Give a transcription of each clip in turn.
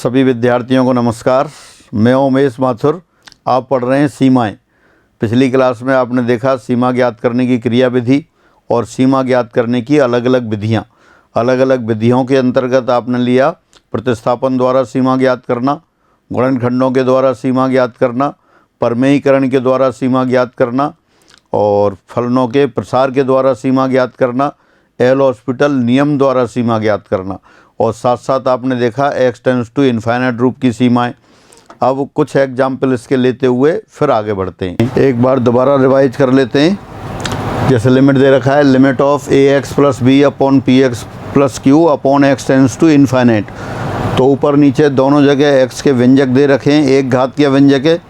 सभी विद्यार्थियों को नमस्कार। मैं उमेश माथुर। आप पढ़ रहे हैं सीमाएं। पिछली क्लास में आपने देखा सीमा ज्ञात करने की क्रिया विधि और सीमा ज्ञात करने की अलग अलग विधियां। अलग अलग विधियों के अंतर्गत आपने लिया प्रतिस्थापन द्वारा सीमा ज्ञात करना, गुणनखंडों के द्वारा सीमा ज्ञात करना, परमेयीकरण के द्वारा सीमा ज्ञात करना और फलनों के प्रसार के द्वारा सीमा ज्ञात करना, एल हॉस्पिटल नियम द्वारा सीमा ज्ञात करना और साथ साथ आपने देखा x टेंड्स टू इनफाइनाइट रूप की सीमाएं। अब कुछ एग्जाम्पल इसके लेते हुए फिर आगे बढ़ते हैं। एक बार दोबारा रिवाइज कर लेते हैं। जैसे लिमिट दे रखा है limit of ax plus b upon p x plus q upon x tends to infinite. तो ऊपर नीचे दोनों जगह x के व्यंजक दे रखे हैं, एक घात के व्यंजक है,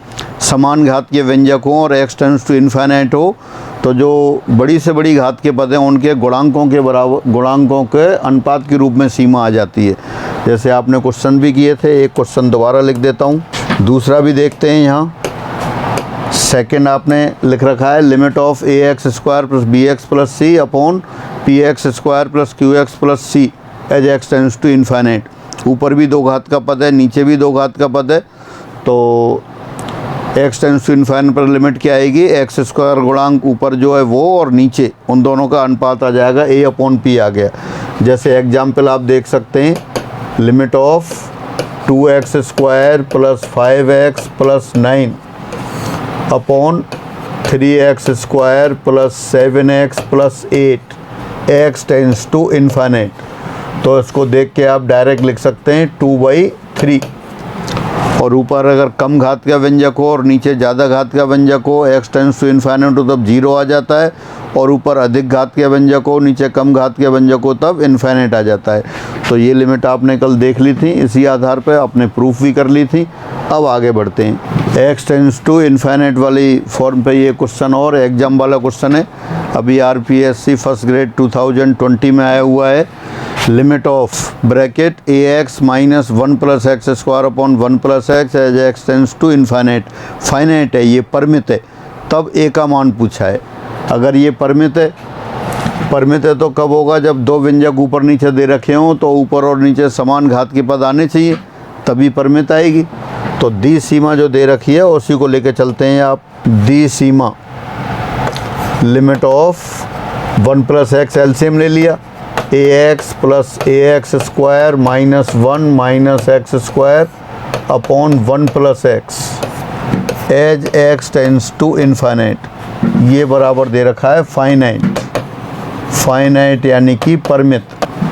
समान घात के व्यंजक हो और x टेंड्स टू इनफाइनाइट हो तो जो बड़ी से बड़ी घात के पद हैं उनके गुणांकों के बराबर गुणांकों के अनुपात के रूप में सीमा आ जाती है। जैसे आपने क्वेश्चन भी किए थे, एक क्वेश्चन दोबारा लिख देता हूँ, दूसरा भी देखते हैं। यहाँ सेकंड आपने लिख रखा है limit of a x square plus b x plus c upon p x square plus q x plus c as x tends to infinite. ऊपर भी दो घात का पद है, नीचे भी दो घात का पद है, तो x टेंड्स टू इनफाइनाइट पर लिमिट क्या आएगी, एक्स स्क्वायर गुणांक ऊपर जो है वो और नीचे उन दोनों का अनुपात आ जाएगा, a अपॉन पी आ गया। जैसे एग्जाम्पल आप देख सकते हैं limit of 2x square plus 5x plus 9 upon 3x square plus 7x plus 8 x tends to infinite. तो इसको देख के आप डायरेक्ट लिख सकते हैं 2/3 और ऊपर अगर कम घात का व्यंजक हो और नीचे ज़्यादा घात का व्यंजक हो, x टेंड्स टू इनफाइनाइट हो तब 0 आ जाता है और ऊपर अधिक घात के व्यंजक हो नीचे कम घात के व्यंजक हो तब इनफाइनाइट आ जाता है। तो ये लिमिट आपने कल देख ली थी, इसी आधार पर आपने प्रूफ भी कर ली थी। अब आगे बढ़ते हैं। x टेंड्स टू इनफाइनाइट वाली फॉर्म पे ये क्वेश्चन और एग्जाम वाला क्वेश्चन है, अभी RPSC फर्स्ट ग्रेड 2020 में आया हुआ है। Limit of bracket ax minus 1 plus x square upon 1 plus x as x tends to infinite. Finite है, ये परिमित है, तब a का मान पूछा है। अगर ये परिमित है तो कब होगा, जब दो व्यंजक ऊपर नीचे दे रखे हों तो ऊपर और नीचे समान घात के पद आने चाहिए तभी परिमित आएगी। तो दी सीमा जो दे रखी है उसी को लेके चलते हैं आप। दी सीमा limit of 1 plus x LCM ले लिया, ax plus ax square minus 1 minus x square upon 1 plus x as x tends to infinite. ये बराबर दे रखा है फाइनाइट। फाइनाइट यानी कि परिमित।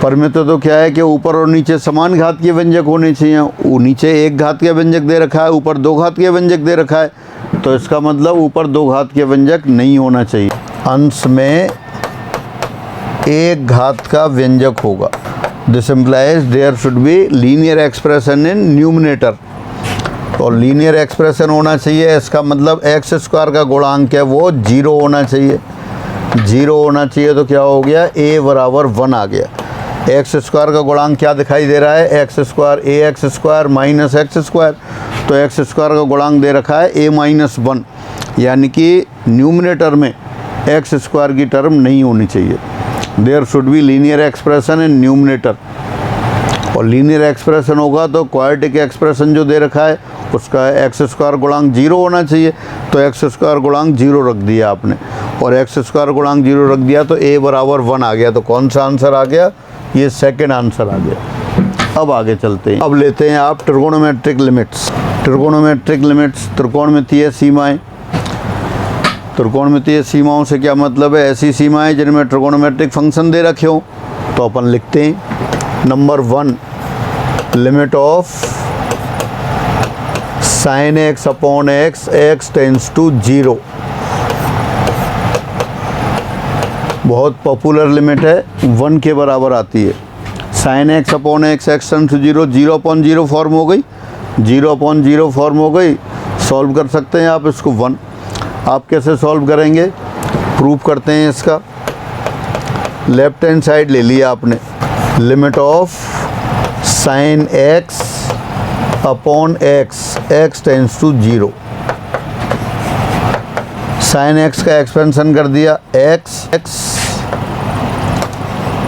परिमित तो क्या है कि ऊपर और नीचे समान घात के व्यंजक होने चाहिए। नीचे एक घात के व्यंजक दे रखा है, ऊपर दो घात के व्यंजक दे रखा है, तो इसका मतलब ऊपर दो घात के व्यंजक नहीं होना चाहिए, अंश में एक घात का व्यंजक होगा। This implies there should be linear expression in numerator. और लीनियर एक्सप्रेशन होना चाहिए, इसका मतलब एक्स स्क्वायर का गुणांक है वो 0 होना चाहिए। 0 होना चाहिए तो क्या हो गया, a बराबर 1 आ गया। एक्स स्क्वायर का गुणांक क्या दिखाई दे रहा है, x square ax square minus x square. तो एक्स स्क्वायर का गुणांक दे रखा है a माइनस 1, यानी कि न्यूमिनेटर में एक्स स्क्वायर की टर्म नहीं होनी चाहिए। There should be linear expression in numerator. और लीनियर एक्सप्रेशन होगा तो क्वाड्रेटिक एक्सप्रेशन जो दे रखा है उसका एक्स स्क्वायर गुणांक 0 होना चाहिए, तो एक्स स्क्वायर गुणांक 0 रख दिया आपने और एक्स स्क्वायर गुणांक 0 रख दिया तो a बराबर 1 आ गया। तो कौन सा आंसर आ गया, ये सेकंड आंसर आ गया। अब आगे चलते हैं। अब लेते हैं आप ट्रिगोनोमेट्रिक लिमिट्स। ट्रिगोनोमेट्रिक लिमिट्स त्रिकोणमितीय सीमाएं। त्रिकोणमितीय सीमाओं से क्या मतलब है, ऐसी सीमाएं जिनमें ट्रिगोनोमेट्रिक फंक्शन दे रखे हों। तो अपन लिखते हैं number 1 limit of sine x upon x x tends to 0। बहुत पॉपुलर लिमिट है, 1 के बराबर आती है। Sine x upon x x tends to 0, 0 upon 0 form हो गई, 0 अपॉन 0 फॉर्म हो गई। सॉल्व कर सकते हैं आप इसको 1। आप कैसे सॉल्व करेंगे, प्रूफ करते हैं इसका। लेफ्ट हैंड साइड ले लिया आपने, limit of sine x upon x x tends to 0। Sine x का एक्सपेंशन कर दिया, x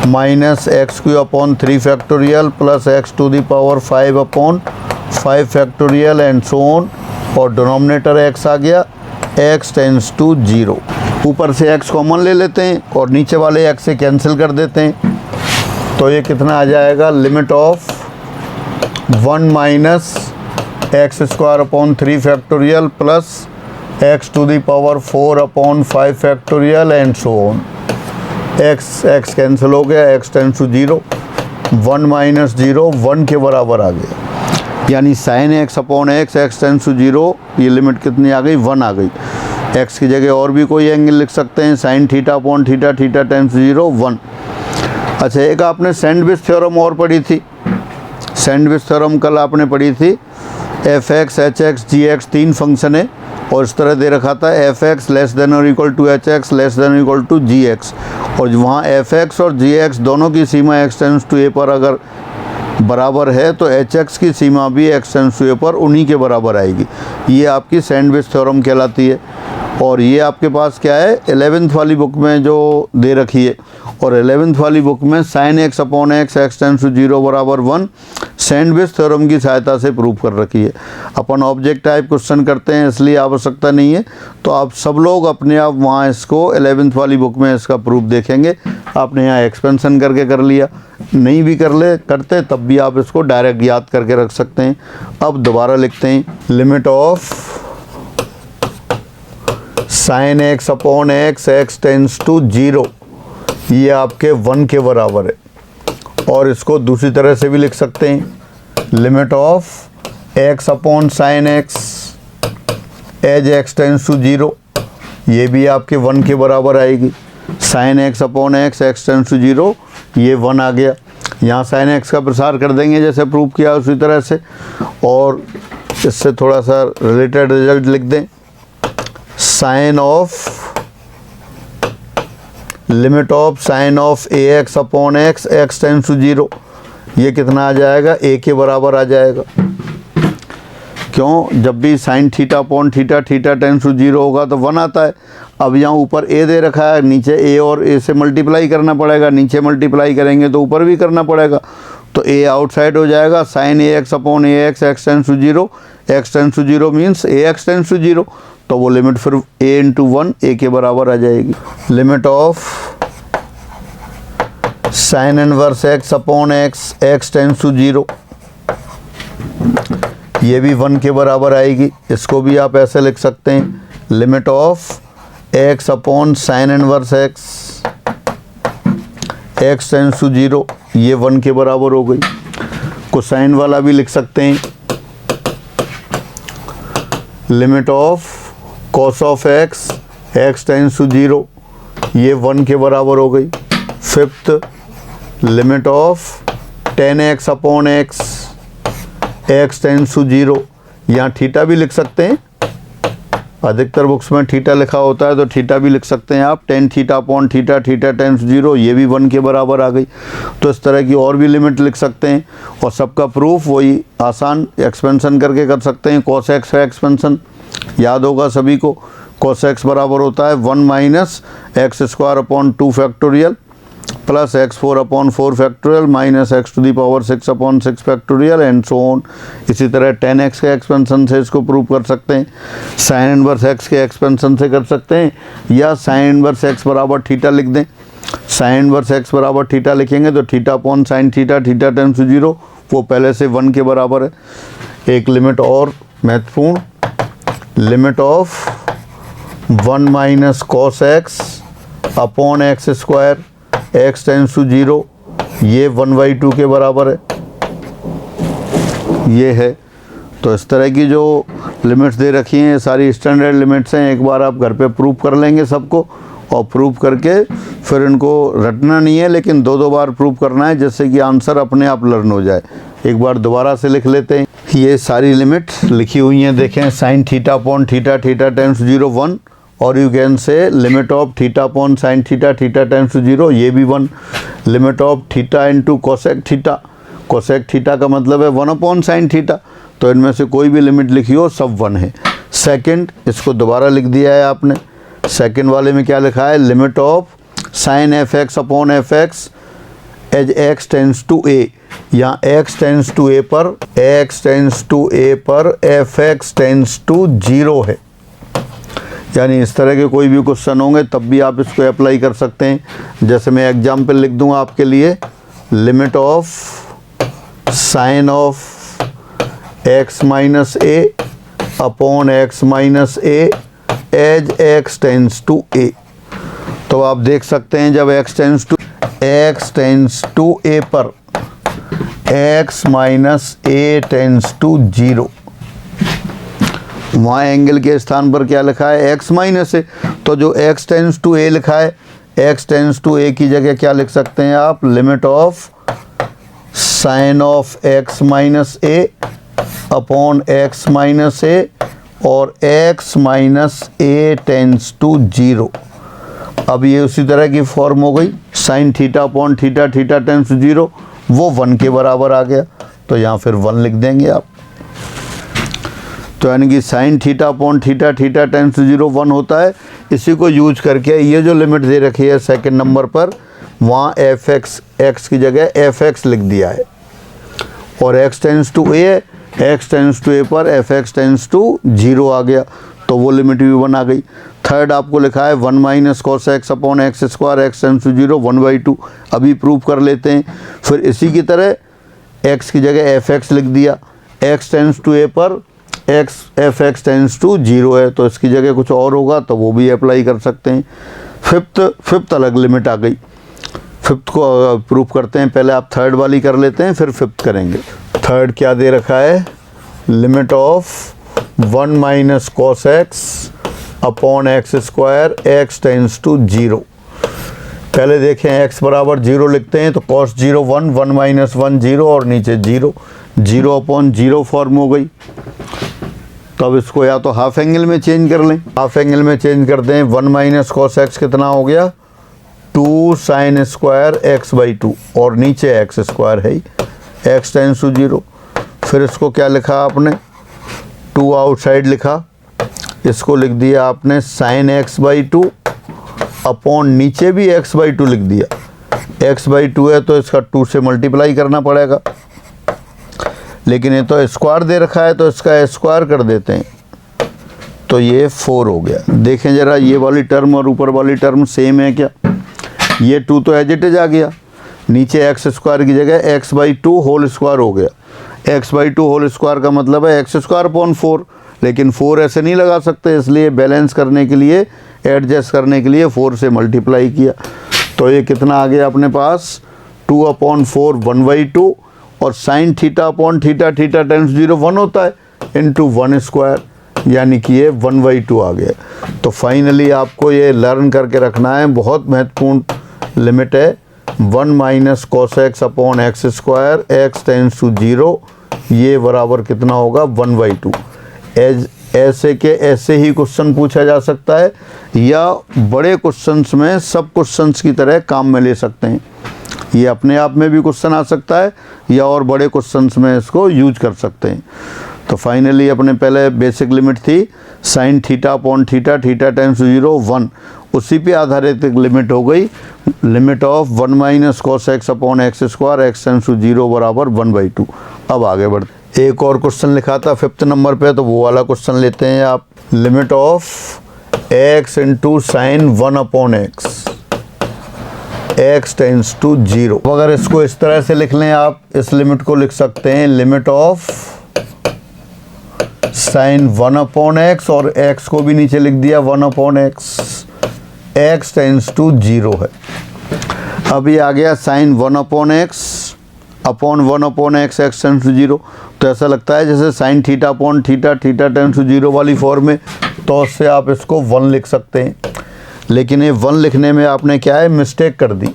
minus x cube upon 3 factorial plus x to the power 5 upon 5 factorial and so on, और denominator x आ गया, x tends to 0। ऊपर से x common ले लेते हैं और नीचे वाले x से कैंसिल कर देते हैं, तो ये कितना आ जाएगा, limit of 1 minus x square upon 3 factorial plus x to the power 4 upon 5 factorial and so on. x cancel हो गया, x टेंड्स टू 0, 1 माइनस 0 1 के बराबर आ गया, यानी sine x upon x, x tends to 0, ये लिमिट कितनी आ गई, 1 आ गई। x की जगह और भी कोई एंगल लिख सकते हैं, sine theta upon theta, theta tends to 0, 1। अच्छा, एक आपने सैंडविच थ्योरम और पढ़ी थी, सैंडविच थ्योरम कल आपने पढ़ी थी, f(x), h(x), g(x) 3 फंक्शन है और इस तरह दे रखा था f(x) लेस देन और equal to h(x) less than और इक्वल टू g(x), और वहाँ f(x) और g(x) दोनों की सीमा x टेंड्स टू a पर अगर बराबर है तो h(x) की सीमा भी x टेंड्स टू a पर उन्हीं के बराबर आएगी। ये आपकी सैंडविच थ्योरम कहलाती है। और ये आपके पास क्या है, 11th वाली बुक में जो दे रखी है, और 11th वाली बुक में sine x upon x, x tends to 0 बराबर 1 सैंडविच थ्योरम की सहायता से प्रूव कर रखी है। अपन ऑब्जेक्ट टाइप क्वेश्चन करते हैं इसलिए आवश्यकता नहीं है, तो आप सब लोग अपने आप वहाँ इसको 11th वाली बुक में इसका प्रूफ देखेंगे। आपने यहाँ एक्सपेंशन करके कर लिया, नहीं भी करते तब भी आप इसको डायरेक्ट याद करके रख सकते हैं। अब दोबारा लिखते हैं, limit of sine x upon x, x tends to 0, ये आपके 1 के बराबर है। और इसको दूसरी तरह से भी लिख सकते हैं, limit of x upon sine x as x tends to 0, ये भी आपके 1 के बराबर आएगी। Sine x upon x, x tends to 0, ये 1 आ गया। यहाँ साइन x का प्रसार कर देंगे जैसे प्रूव किया उसी तरह से, और इससे थोड़ा सा रिलेटेड रिजल्ट लिख दें, sine of limit of sine of ax upon x, x tends to 0, ये कितना आ जाएगा, a के बराबर आ जाएगा। क्यों, जब भी sine theta upon theta, theta tends to 0 होगा तो 1 आता है। अब यहाँ ऊपर a दे रखा है, नीचे a और a से मल्टीप्लाई करना पड़ेगा, नीचे मल्टीप्लाई करेंगे तो ऊपर भी करना पड़ेगा, तो a आउटसाइड हो जाएगा। Sine ax upon ax, x tends to 0, x tends to 0 means ax tends to 0, तो वो लिमिट फिर a इंटू 1 a के बराबर आ जाएगी। Limit of sine inverse x upon x, x tends to 0, ये भी 1 के बराबर आएगी। इसको भी आप ऐसे लिख सकते हैं, limit of x upon sine inverse x, x tends to 0, ये 1 के बराबर हो गई। कोसाइन वाला भी लिख सकते हैं, limit of cos of x, x tends to 0, ये 1 के बराबर हो गई। Fifth, limit of tan x upon x, x tends to 0, यहाँ थीटा भी लिख सकते हैं, अधिकतर बुक्स में थीटा लिखा होता है तो थीटा भी लिख सकते हैं आप। Tan theta upon theta, theta tends to 0, ये भी 1 के बराबर आ गई। तो इस तरह की और भी लिमिट लिख सकते हैं, और सबका प्रूफ वही आसान एक्सपेंशन करके कर सकते हैं। कॉस एक्स है एक्सपेंशन, याद होगा सभी को, कॉस एक्स बराबर होता है 1 minus x square upon 2 factorial plus x4 upon 4 factorial minus x to the power 6 upon 6 factorial and so on. इसी तरह 10x के एक्सपेंशन से इसको प्रूव कर सकते हैं, साइन इनवर्स x के एक्सपेंशन से कर सकते हैं, या साइन इनवर्स x बराबर थीटा लिख दें। साइन इनवर्स x बराबर थीटा लिखेंगे तो theta upon sine theta, theta tends to 0, वो पहले से 1 के बराबर है। एक लिमिट और महत्वपूर्ण, limit of 1 minus cos x upon x square, x tends to 0, ये 1/2 के बराबर है, ये है। तो इस तरह की जो लिमिट्स दे रखी हैं ये सारी स्टैंडर्ड लिमिट्स हैं। एक बार आप घर पे प्रूव कर लेंगे सबको, और प्रूव करके फिर इनको रटना नहीं है, लेकिन 2-2 बार प्रूव करना है, जिससे कि आंसर अपने आप लर्न हो जाए। एक बार दोबारा से लिख लेते हैं, ये सारी लिमिट लिखी हुई हैं, देखें, sine theta upon theta, theta tends to 0, 1, और you can say limit of theta upon sine theta, theta tends to 0, ये भी 1। Limit of theta into cosec theta, cosec theta का मतलब है 1 अपॉन साइन थीटा, तो इनमें से कोई भी लिमिट लिखी हो सब 1 है। सेकंड, इसको दोबारा लिख दिया है आपने, सेकंड वाले में क्या लिखा है, limit of sine f x upon f x as x tends to a, यहाँ x टेंस टू a पर fx टेंस टू 0 है। यानी इस तरह के कोई भी क्वेश्चन होंगे तब भी आप इसको अप्लाई कर सकते हैं। जैसे मैं एग्जाम्पल लिख दूँ आपके लिए, limit of sine of x minus a upon x minus a as x tends to a। तो आप देख सकते हैं जब x टेंस टू a पर x minus a tends to 0, वहाँ एंगल के स्थान पर क्या लिखा है, x माइनस a। तो जो x टेंस टू a लिखा है, x टेंस टू a की जगह क्या लिख सकते हैं आप, limit of sine of x minus a upon x minus a और x minus a tends to 0। अब ये उसी तरह की फॉर्म हो गई, sine theta upon theta, theta tends to 0, वो 1 के बराबर आ गया। तो यहाँ फिर 1 लिख देंगे आप। तो यानी कि sine theta upon theta, theta tends to 0 1 होता है। इसी को यूज करके ये जो लिमिट दे रखी है सेकंड नंबर पर, वहाँ fx, x की जगह fx लिख दिया है और x tends to a, x tends to a पर fx टेंस टू 0 आ गया। तो वो लिमिट भी 1 आ गई। थर्ड आपको लिखा है 1 minus cos x upon x square, x tends to 0 1/2। अभी प्रूव कर लेते हैं। फिर इसी की तरह x की जगह fx लिख दिया, x टेंस टू a पर fx टेंस टू 0 है, तो इसकी जगह कुछ और होगा तो वो भी अप्लाई कर सकते हैं। फिफ्थ अलग लिमिट आ गई। फिफ्थ को प्रूव करते हैं। पहले आप थर्ड वाली कर लेते हैं, फिर फिफ्थ करेंगे। थर्ड क्या दे रखा है, limit of 1 minus cos x upon x square, x tends to 0। पहले देखें x बराबर 0 लिखते हैं तो cos 0 1, 1 माइनस 1 0 और नीचे 0, 0 अपॉन 0 फॉर्म हो गई। तो अब इसको या तो हाफ एंगल में चेंज कर लें, हाफ एंगल में चेंज करते हैं। 1 माइनस कॉस एक्स कितना हो गया, 2 साइन स्क्वायर x/2 और नीचे एक्स स्क्वायर है ही, एक्स टेंस टू 0। फिर इसको क्या लिखा आपने, 2 आउटसाइड लिखा, इसको लिख दिया आपने साइन x/2 अपॉन नीचे भी x/2 लिख दिया। x/2 है तो इसका 2 से मल्टीप्लाई करना पड़ेगा, लेकिन ये तो स्क्वायर दे रखा है तो इसका स्क्वायर कर देते हैं, तो ये 4 हो गया। देखें ज़रा, ये वाली टर्म और ऊपर वाली टर्म सेम है क्या, ये 2 तो एज इट इज आ गया, नीचे एक्स स्क्वायर की जगह x/2 होल स्क्वायर हो गया। x/2 होल स्क्वायर का मतलब है एक्स स्क्वायर अपॉन 4, लेकिन 4 ऐसे नहीं लगा सकते, इसलिए बैलेंस करने के लिए, एडजस्ट करने के लिए 4 से मल्टीप्लाई किया। तो ये कितना आ गया अपने पास, 2/4 1/2 और sign theta upon theta, theta tense 0 1 होता है, इंटू 1 स्क्वायर, यानी कि ये 1/2 आ गया। तो फाइनली आपको ये लर्न करके रखना है, बहुत महत्वपूर्ण लिमिट है। 1 minus cos x upon x square, x tends to 0, ये बराबर कितना होगा 1/2। ऐसे के ऐसे ही क्वेश्चन पूछा जा सकता है, या बड़े क्वेश्चंस में सब क्वेश्चंस की तरह काम में ले सकते हैं। ये अपने आप में भी क्वेश्चन आ सकता है, या और बड़े क्वेश्चंस में इसको यूज कर सकते हैं। तो फाइनली अपने पहले बेसिक लिमिट थी sine theta upon theta, theta tends to 0 1, उसी पे आधारित एक लिमिट हो गई, limit of 1 minus cos x upon x square, x tends to 0 बराबर 1/2। अब आगे बढ़ते, एक और क्वेश्चन लिखा था 5th नंबर पे, तो वो वाला क्वेश्चन लेते हैं आप। Limit of x into sine 1 upon x, x tends to 0। अगर इसको इस तरह से लिख लें आप, इस लिमिट को लिख सकते हैं limit of sine 1 upon x, और x को भी नीचे लिख दिया 1 upon x, x tends to 0 है। अब ये आ गया sine 1 upon x upon 1 upon x, x tends to 0। तो ऐसा लगता है जैसे sine theta upon theta, theta tends to 0 वाली फॉर्म में, तो उससे आप इसको 1 लिख सकते हैं। लेकिन ये 1 लिखने में आपने क्या है, मिस्टेक कर दी।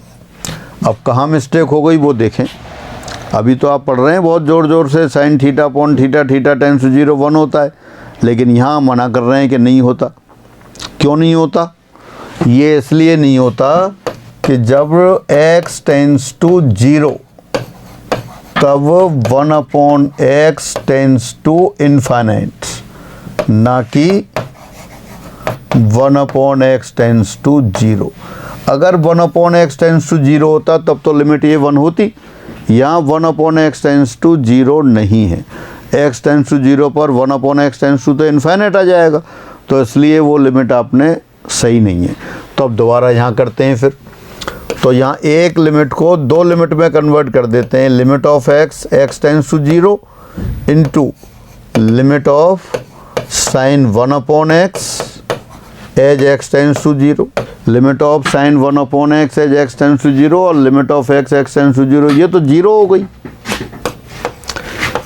अब कहाँ मिस्टेक हो गई वो देखें। अभी तो आप पढ़ रहे हैं बहुत ज़ोर ज़ोर से, sine theta upon theta, theta tends to 0 1 होता है, लेकिन यहाँ मना कर रहे हैं कि नहीं होता। क्यों नहीं होता, ये इसलिए नहीं होता कि जब x टेंस टू 0 तब 1 upon x tends to infinite, ना कि 1 अपॉन एक्स टेंस टू 0। अगर 1 अपॉन एक्स टेंस टू 0 होता तब तो लिमिट ये 1 होती, यहाँ 1/x टेंस टू 0 नहीं है। x टेंस टू 0 पर 1/x टेंस टू तो इन्फाइनाइट आ जाएगा, तो इसलिए वो लिमिट आपने सही नहीं है। तो अब दोबारा यहाँ करते हैं फिर। तो यहाँ एक लिमिट को दो लिमिट में कन्वर्ट कर देते हैं। Limit of x tends to 0 into limit of sine 1/x as x tends to 0, limit of sine 1/x as x tends to 0 और limit of x tends to 0। ये तो 0 हो गई।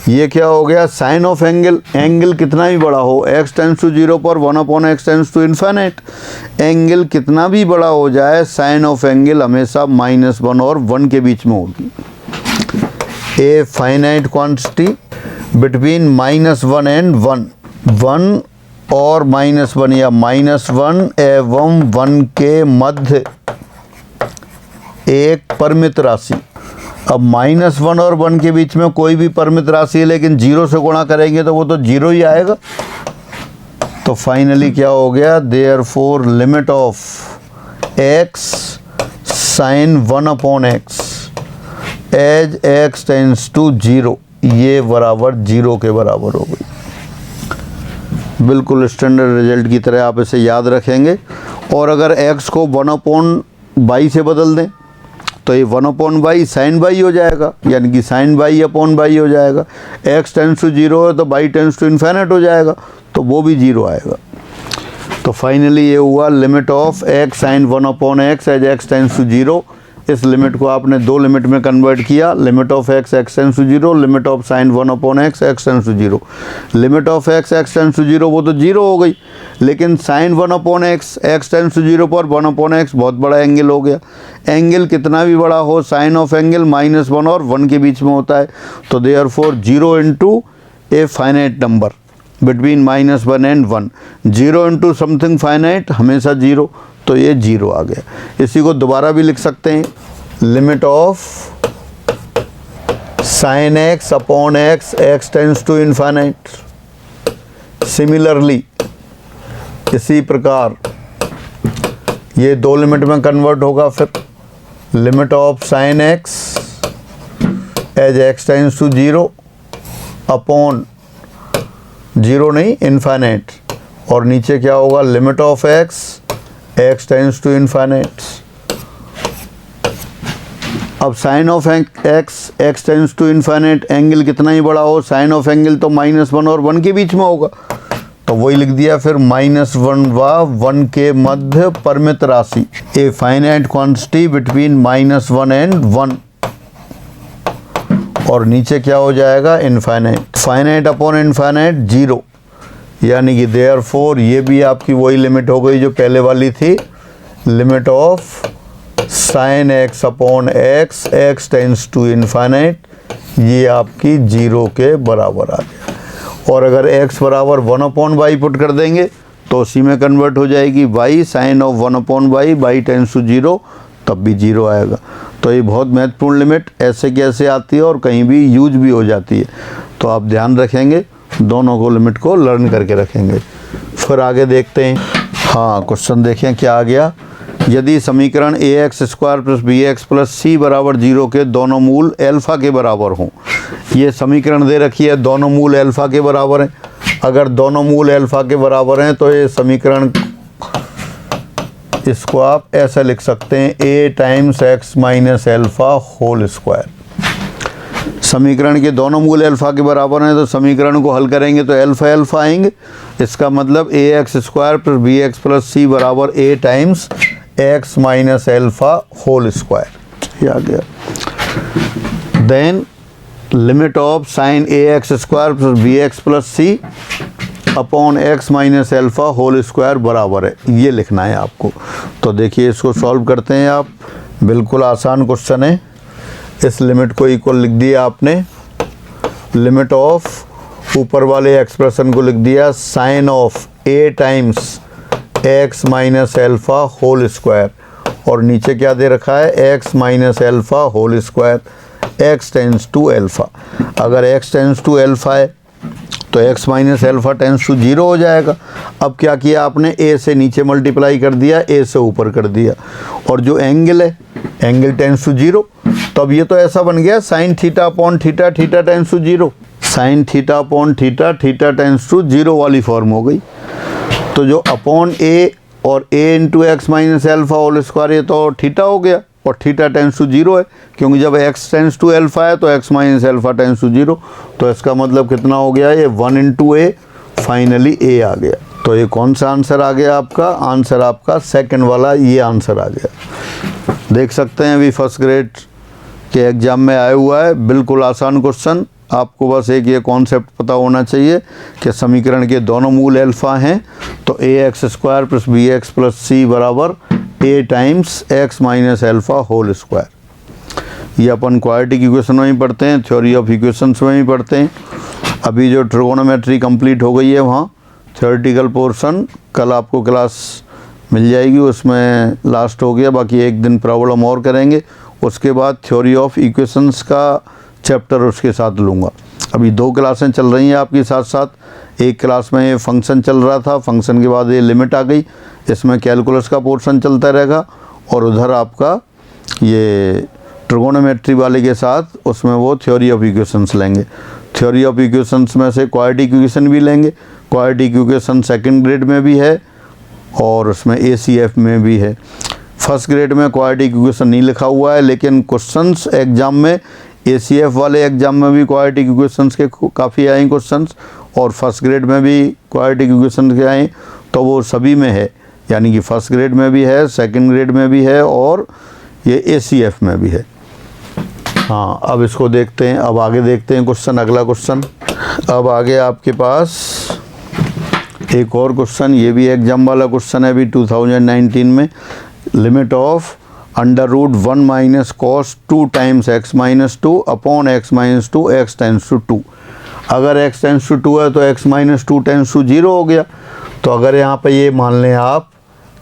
ये क्या हो गया, साइन ऑफ एंगल, एंगल कितना भी बड़ा हो, x टेंस टू 0 पर 1/x tense to infinite, angle कितना भी बड़ा हो जाए साइन ऑफ एंगल हमेशा -1 और 1 के बीच में होगी। A finite quantity between -1 and 1, 1 और -1 या -1 एवं 1 के मध्य एक परिमित राशि। अब -1 और 1 के बीच में कोई भी परिमित राशि है, लेकिन 0 से गुणा करेंगे तो वो तो 0 ही आएगा। तो फाइनली क्या हो गया, therefore limit of x sine 1/x as x tends to 0, ये बराबर 0 के बराबर हो गई। बिल्कुल स्टैंडर्ड रिजल्ट की तरह आप इसे याद रखेंगे। और अगर x को 1/y से बदल दें तो ये 1/y साइन बाई हो जाएगा, यानी कि साइन बाई अपॉन बाई हो जाएगा। x टेंस टू 0 है तो बाई टेंस टू इन्फाइनाइट हो जाएगा, तो वो भी 0 आएगा। तो फाइनली ये हुआ limit of x sine 1/x as x tends to 0। इस लिमिट को आपने दो लिमिट में कन्वर्ट किया, limit of x tends to 0, limit of sine 1/x x tends to 0। Limit of x tends to 0 वो तो 0 हो गई, लेकिन sign 1/x x tends to 0 पर 1/x बहुत बड़ा एंगल हो गया। एंगल कितना भी बड़ा हो, साइन ऑफ एंगल -1 और 1 के बीच में होता है। तो therefore 0 into a finite number between -1 and 1, 0 into something finite हमेशा 0, तो ये 0 आ गया। इसी को दोबारा भी लिख सकते हैं, limit of sine x upon x x tends to infinite. Similarly इसी प्रकार ये दो लिमिट में कन्वर्ट होगा, फिर limit of sine x as x tends to 0 upon 0 नहीं इन्फाइनाइट, और नीचे क्या होगा, limit of x tends to infinite. अब sine of x tends to infinite, angle कितना ही बड़ा हो, साइन ऑफ एंगल तो -1 और 1 के बीच में होगा, तो वही लिख दिया फिर -1 व 1 के मध्य परिमित राशि, a finite quantity between -1 and 1, और नीचे क्या हो जाएगा, इन्फाइनाइट। फाइनाइट अपॉन इन्फाइनाइट 0, यानी कि देयरफॉर ये भी आपकी वही लिमिट हो गई जो पहले वाली थी, limit of sine x upon x tends to infinite, ये आपकी 0 के बराबर आ गया। और अगर x बराबर 1/y पुट कर देंगे तो उसी में कन्वर्ट हो जाएगी y sine of 1/y tends to 0, तब भी 0 आएगा। तो ये बहुत महत्वपूर्ण लिमिट ऐसे कैसे आती है और कहीं भी यूज भी हो जाती है, तो आप ध्यान रखेंगे, दोनों को लिमिट को लर्न करके रखेंगे। फिर आगे देखते हैं। हाँ, क्वेश्चन देखें क्या आ गया। यदि समीकरण ax square plus bx plus c बराबर 0 के दोनों मूल अल्फ़ा के बराबर हों। ये समीकरण दे रखी है, दोनों मूल अल्फ़ा के बराबर हैं। अगर दोनों मूल अल्फ़ा के बराबर हैं तो ये समीकरण, इसको आप ऐसा लिख सकते हैं, a times x minus alpha whole square. समीकरण के दोनों मूल अल्फ़ा के बराबर हैं तो समीकरण को हल करेंगे तो अल्फ़ा अल्फ़ा आएंगे। इसका मतलब ax square plus bx plus c बराबर a times x minus alpha whole square, ये आ गया। Then limit of sine ax square plus bx plus c upon x minus alpha whole square बराबर है, ये लिखना है आपको। तो देखिए इसको सॉल्व करते हैं आप, बिल्कुल आसान क्वेश्चन है। इस लिमिट को इक्वल लिख दिया आपने, लिमिट ऑफ ऊपर वाले एक्सप्रेशन को लिख दिया sine of a times x minus alpha whole square, और नीचे क्या दे रखा है, x minus alpha whole square, x tends to alpha. अगर x टेंस टू अल्फ़ा है तो x minus alpha tends to 0 हो जाएगा। अब क्या किया आपने, a से नीचे मल्टीप्लाई कर दिया, a से ऊपर कर दिया, और जो एंगल है, एंगल टेंस टू 0, तो अब ये तो ऐसा बन गया sine theta upon theta, theta tends to 0, sine theta upon theta, theta tends to 0 वाली फॉर्म हो गई। तो जो अपॉन ए और a into x minus alpha whole square, ये तो थीटा हो गया और थीटा टेंस टू 0 है, क्योंकि जब एक्स टेंस टू एल्फा है तो x minus alpha tends to 0, तो इसका मतलब कितना हो गया, ये 1 इंटू ए, फाइनली ए आ गया। तो ये कौन सा आंसर आ गया आपका, आंसर आपका सेकंड वाला ये आंसर आ गया। देख सकते हैं अभी फर्स्ट ग्रेड के एग्ज़ाम में आया हुआ है, बिल्कुल आसान क्वेश्चन। आपको बस एक ये कॉन्सेप्ट पता होना चाहिए कि समीकरण के दोनों मूल अल्फ़ा हैं, तो a x square plus b x plus c बराबर a times x minus alpha whole square. ये अपन क्वाड्रेटिक इक्वेशन में ही पढ़ते हैं, थ्योरी ऑफ इक्वेशंस में ही पढ़ते हैं। अभी जो ट्रिगोनोमेट्री कंप्लीट हो गई है वहाँ थ्योरेटिकल पोर्शन कल आपको क्लास मिल जाएगी, उसमें लास्ट हो गया, बाकी एक दिन प्रॉब्लम और करेंगे, उसके बाद थ्योरी ऑफ इक्वेशंस का चैप्टर उसके साथ लूँगा। अभी 2 क्लासें चल रही हैं आपके साथ साथ। एक क्लास में ये फंक्शन चल रहा था, फंक्शन के बाद ये लिमिट आ गई, इसमें कैलकुलस का पोर्शन चलता रहेगा, और उधर आपका ये ट्रिगोनोमेट्री वाले के साथ उसमें वो थ्योरी ऑफ इक्वेशंस लेंगे। थ्योरी ऑफ इक्वेशंस में से क्वाड्रेटिक इक्वेशन भी लेंगे। क्वाड्रेटिक इक्वेशन सेकंड ग्रेड में भी है और उसमें ACF में भी है। फर्स्ट ग्रेड में क्वाड्रेटिक इक्वेशन नहीं लिखा हुआ है, लेकिन क्वेश्चंस एग्जाम में ACF वाले एग्जाम में भी क्वाड्रेटिक इक्वेशंस के काफ़ी आए क्वेश्चंस, और फर्स्ट ग्रेड में भी क्वाड्रेटिक इक्वेशन के आए, तो वो सभी में है, यानी कि फर्स्ट ग्रेड में भी है, सेकंड ग्रेड में भी है, और ये ACF में भी है। हाँ, अब इसको देखते हैं, अब आगे देखते हैं क्वेश्चन, अगला क्वेश्चन। अब आगे आपके पास एक और क्वेश्चन, ये भी एग्जाम वाला क्वेश्चन है अभी 2019 में। Limit of under root 1 minus cos 2 times x minus 2 upon x minus 2 x tends to 2। अगर एक्स टेंस टू 2 है तो एक्स माइनस 2 टेंस टू 0 हो गया। तो अगर यहाँ पे ये मान लें आप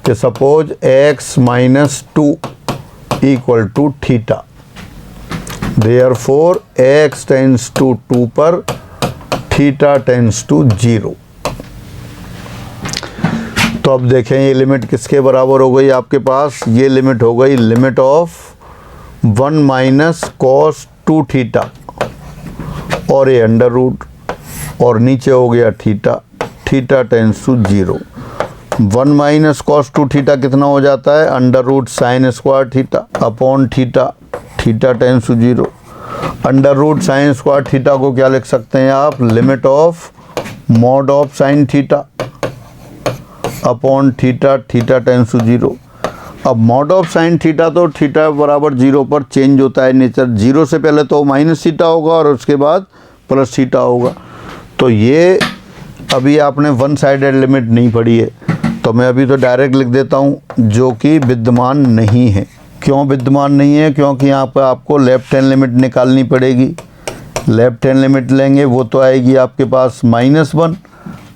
कि suppose x minus 2 equal to theta, therefore x tends to 2 पर थीटा टेंस टू 0। तो अब देखें ये लिमिट किसके बराबर हो गई आपके पास, ये लिमिट हो गई limit of 1 minus cos 2 theta, और ये अंडर रूट, और नीचे हो गया theta, theta tends to 0। 1 minus cos 2 theta कितना हो जाता है, under root sine square theta upon theta, theta tends to 0। Under root sine square theta को क्या लिख सकते हैं आप, limit of mod of sine theta upon theta, theta tends to 0। अब मॉड ऑफ साइन थीटा तो थीटा बराबर 0 पर चेंज होता है नेचर, 0 से पहले तो माइनस थीटा होगा और उसके बाद प्लस थीटा होगा। तो ये अभी आपने वन साइडेड लिमिट नहीं पढ़ी है, तो मैं अभी तो डायरेक्ट लिख देता हूँ, जो कि विद्यमान नहीं है। क्यों विद्यमान नहीं है, क्योंकि यहाँ पर आपको लेफ्ट हैंड लिमिट निकालनी पड़ेगी। लेफ्ट हैंड लिमिट लेंगे वो तो आएगी आपके पास -1,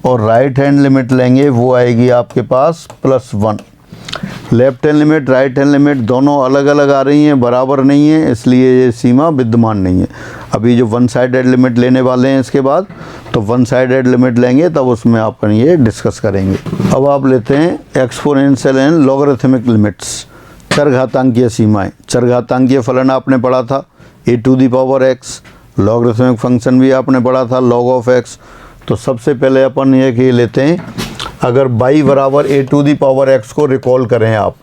और राइट हैंड लिमिट लेंगे वो आएगी आपके पास +1। Left hand limit right hand limit दोनों अलग अलग आ रही हैं, बराबर नहीं है, इसलिए ये सीमा विद्यमान नहीं है। अभी जो वन साइडेड लिमिट लेने वाले हैं इसके बाद, तो वन साइडेड लिमिट लेंगे तब उसमें अपन ये डिस्कस करेंगे। अब आप लेते हैं एक्सपोनेंशियल एंड लॉगरिथमिक लिमिट्स, चरघातांकीय सीमाएं। चरघातांकीय फलन आपने पढ़ा था e⁻x, लॉगरिथमिक फंक्शन भी आपने पढ़ा था log of x। तो सबसे पहले अपन ये कि लेते हैं, अगर y बराबर a⁻x को रिकॉल करें आप,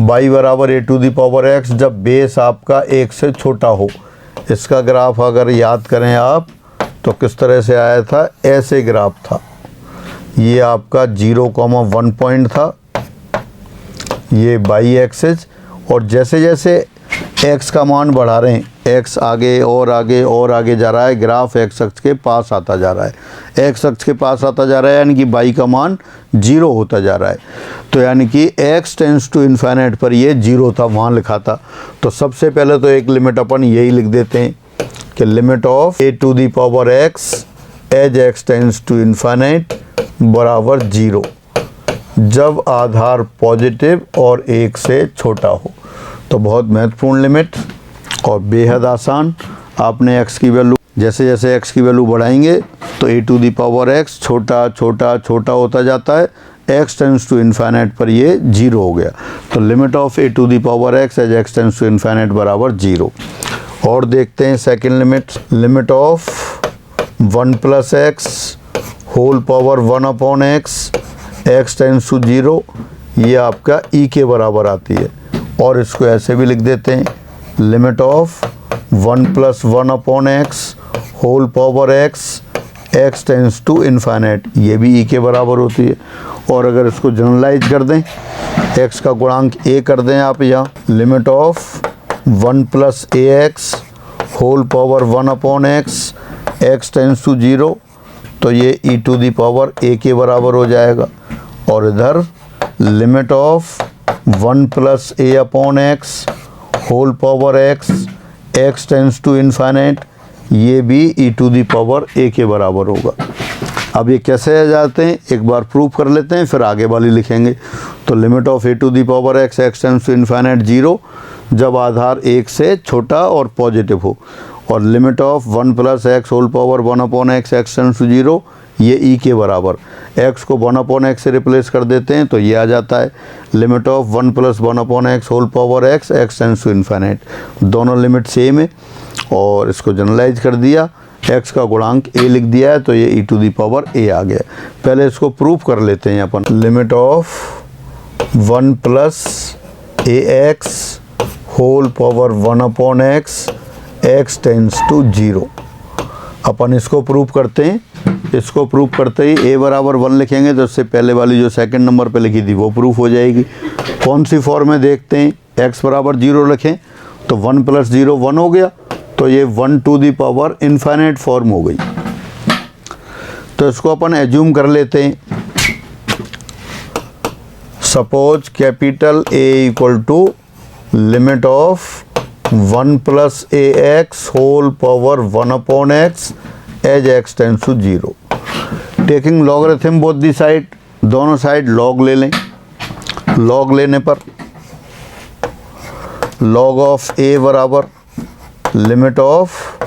y बराबर a⁻x जब बेस आपका 1 से छोटा हो, इसका ग्राफ अगर याद करें आप तो किस तरह से आया था, ऐसे ग्राफ था। ये आपका 0,1 पॉइंट था, ये y एक्सिस, और जैसे जैसे x का मान बढ़ा रहे हैं, x आगे और आगे और आगे जा रहा है, ग्राफ x अक्ष के पास आता जा रहा है, x अक्ष के पास आता जा रहा है, यानी कि y का मान 0 होता जा रहा है। तो यानी कि x टेंस टू इन्फिनिट पर ये 0 था, वहाँ लिखा था। तो सबसे पहले तो एक लिमिट अपन यही लिख देते हैं कि limit of a⁻x as x tends to infinite बराबर 0, जब आधार पॉजिटिव और 1 से छोटा हो। तो बहुत महत्वपूर्ण लिमिट और बेहद आसान। आपने x की वैल्यू, जैसे जैसे x की वैल्यू बढ़ाएंगे तो a⁻x छोटा छोटा छोटा होता जाता है, x टेंस टू इन्फाइनाइट पर ये 0 हो गया। तो limit of a to the power x as x tends to infinite बराबर 0। और देखते हैं second limit, limit of 1 plus x whole power 1 upon x x tends to 0, ये आपका e के बराबर आती है। और इसको ऐसे भी लिख देते हैं, limit of 1 plus 1 upon x whole power x tends to infinite, ये भी e के बराबर होती है। और अगर इसको जनरलाइज कर दें, x का गुणांक a कर दें आप यहाँ, limit of 1 plus a x whole power 1 upon x tends to 0, तो ये e to the power a के बराबर हो जाएगा। और इधर limit of 1 plus a upon x whole power x tends to infinite, ये भी e to the power a के बराबर होगा। अब ये कैसे आ जाते हैं एक बार प्रूव कर लेते हैं, फिर आगे वाली लिखेंगे। तो limit of a to the power x tends to infinite 0 जब आधार 1 से छोटा और पॉजिटिव हो। और limit of 1 plus x whole power 1 upon x tends to 0, ये e के बराबर। x को 1 अपॉन x से रिप्लेस कर देते हैं तो ये आ जाता है limit of 1 plus 1 upon x whole power x tends to infinite. दोनों लिमिट सेम है और इसको जनरलाइज कर दिया, x का गुणांक a लिख दिया है तो ये e to the power a आ गया। पहले इसको प्रूफ कर लेते हैं अपन, limit of 1 plus a x whole power 1 upon x tends to 0। अपन इसको प्रूफ करते हैं। इसको प्रूफ करते ही a बराबर 1 लिखेंगे तो इससे पहले वाली जो सेकंड नंबर पे लिखी थी वो प्रूफ हो जाएगी। कौन सी फॉर्म में देखते हैं, x बराबर 0 रखें तो 1 प्लस 0 1 हो गया, तो ये 1 to the power infinite form हो गई। तो इसको अपन एज्यूम कर लेते हैं, suppose capital A equal to limit of 1 plus a x whole power 1 upon x as x tends to 0। Taking logarithm both the side, दोनों साइड लॉग ले लें। लॉग लेने पर लॉग ऑफ a बराबर limit of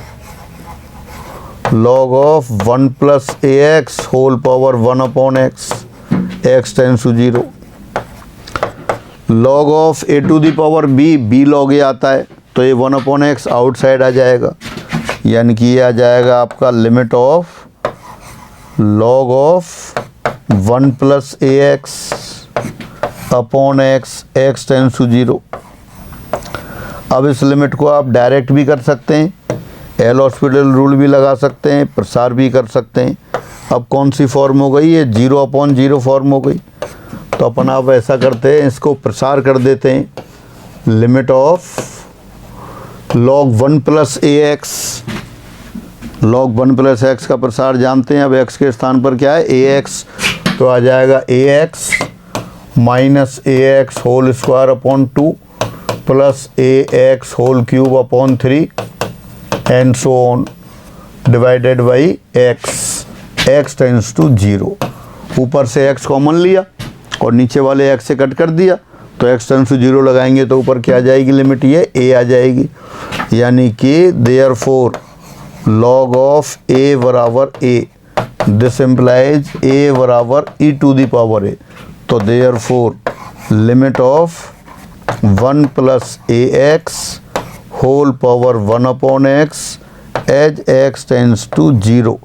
log of 1 plus a x whole power 1 upon x tends to 0। Log of a to the power b log a आता है तो ये 1 अपॉन x आउटसाइड आ जाएगा, यानी कि ये आ जाएगा आपका limit of log of 1 plus a x upon x tends to 0। अब इस लिमिट को आप डायरेक्ट भी कर सकते हैं, एल हॉस्पिटल रूल भी लगा सकते हैं, प्रसार भी कर सकते हैं। अब कौन सी फॉर्म हो गई, ये 0 अपॉन 0 फॉर्म हो गई। तो अपन आप ऐसा करते हैं, इसको प्रसार कर देते हैं, limit of log 1 plus a x, log 1 plus x का प्रसार जानते हैं। अब x के स्थान पर क्या है, ए एक्स, तो आ जाएगा a x minus a x whole square upon 2 plus a x whole cube upon 3 and so on divided by x tends to 0। ऊपर से x कॉमन लिया और नीचे वाले x से कट कर दिया तो x टेंस टू 0 लगाएंगे तो ऊपर क्या आ जाएगी लिमिट, ये a आ जाएगी। यानी कि देयरफॉर लॉग ऑफ a बराबर a, दिस इम्प्लाइज a बराबर e to the power a। तो therefore limit of 1 plus a x whole power 1 upon x as x tends to 0,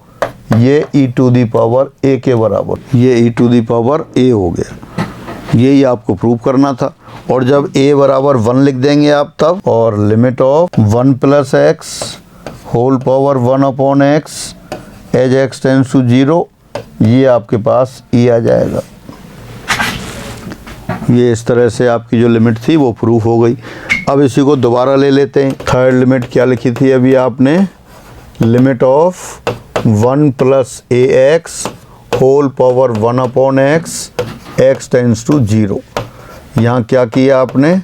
ये e to the power a के बराबर, ये e to the power a हो गया। यही आपको प्रूव करना था। और जब a बराबर 1 लिख देंगे आप तब, और limit of 1 plus x whole power 1 upon x as x tends to 0, ये आपके पास e आ जाएगा। ये इस तरह से आपकी जो लिमिट थी वो प्रूफ हो गई। अब इसी को दोबारा ले लेते हैं। थर्ड लिमिट क्या लिखी थी अभी आपने, limit of 1 plus a x whole power 1 upon x tends to 0। यहाँ क्या किया आपने,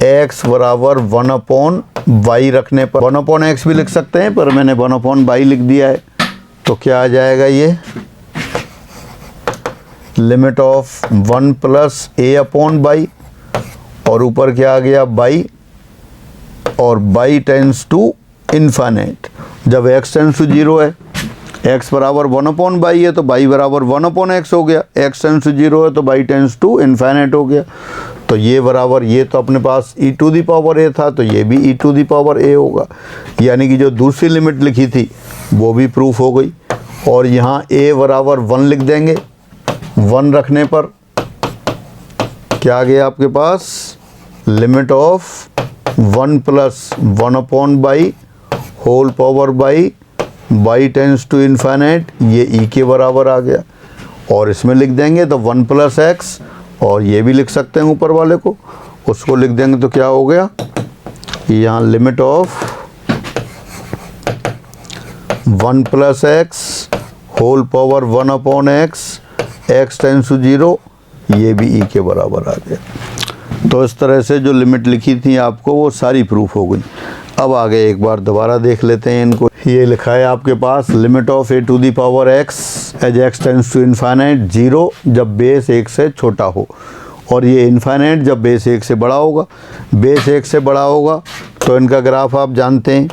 x बराबर 1 अपॉन y रखने पर 1 अपॉन x भी लिख सकते हैं, पर मैंने 1 अपॉन y लिख दिया है। तो क्या आ जाएगा, ये limit of 1 plus a upon y और ऊपर क्या आ गया y, और y टेंस टू इन्फाइनाइट। जब x टेंस टू 0 है x बराबर 1/y है तो y बराबर 1/x हो गया, x टेंस टू 0 है तो y टेंस टू इन्फाइनाइट हो गया। तो ये बराबर, ये तो अपने पास e to the power a था तो ये भी e to the power a होगा, यानी कि जो दूसरी लिमिट लिखी थी वो भी प्रूफ हो गई। और यहाँ a बराबर 1 लिख देंगे, 1 रखने पर क्या आ गया आपके पास, limit of 1 plus 1/y whole power by y tends to infinite, ये e के बराबर आ गया। और इसमें लिख देंगे तो 1 प्लस एक्स, और ये भी लिख सकते हैं ऊपर वाले को, उसको लिख देंगे तो क्या हो गया, यहाँ limit of 1 plus x whole power 1/x x tends to 0, ये भी e के बराबर आ गया। तो इस तरह से जो लिमिट लिखी थी आपको वो सारी प्रूफ हो गई। अब आगे एक बार दोबारा देख लेते हैं इनको। ये लिखा है आपके पास limit of a to the power x as x tends to infinite 0 जब बेस 1 से छोटा हो, और ये इन्फाइनाइट जब बेस 1 से बड़ा होगा। बेस 1 से बड़ा होगा तो इनका ग्राफ आप जानते हैं,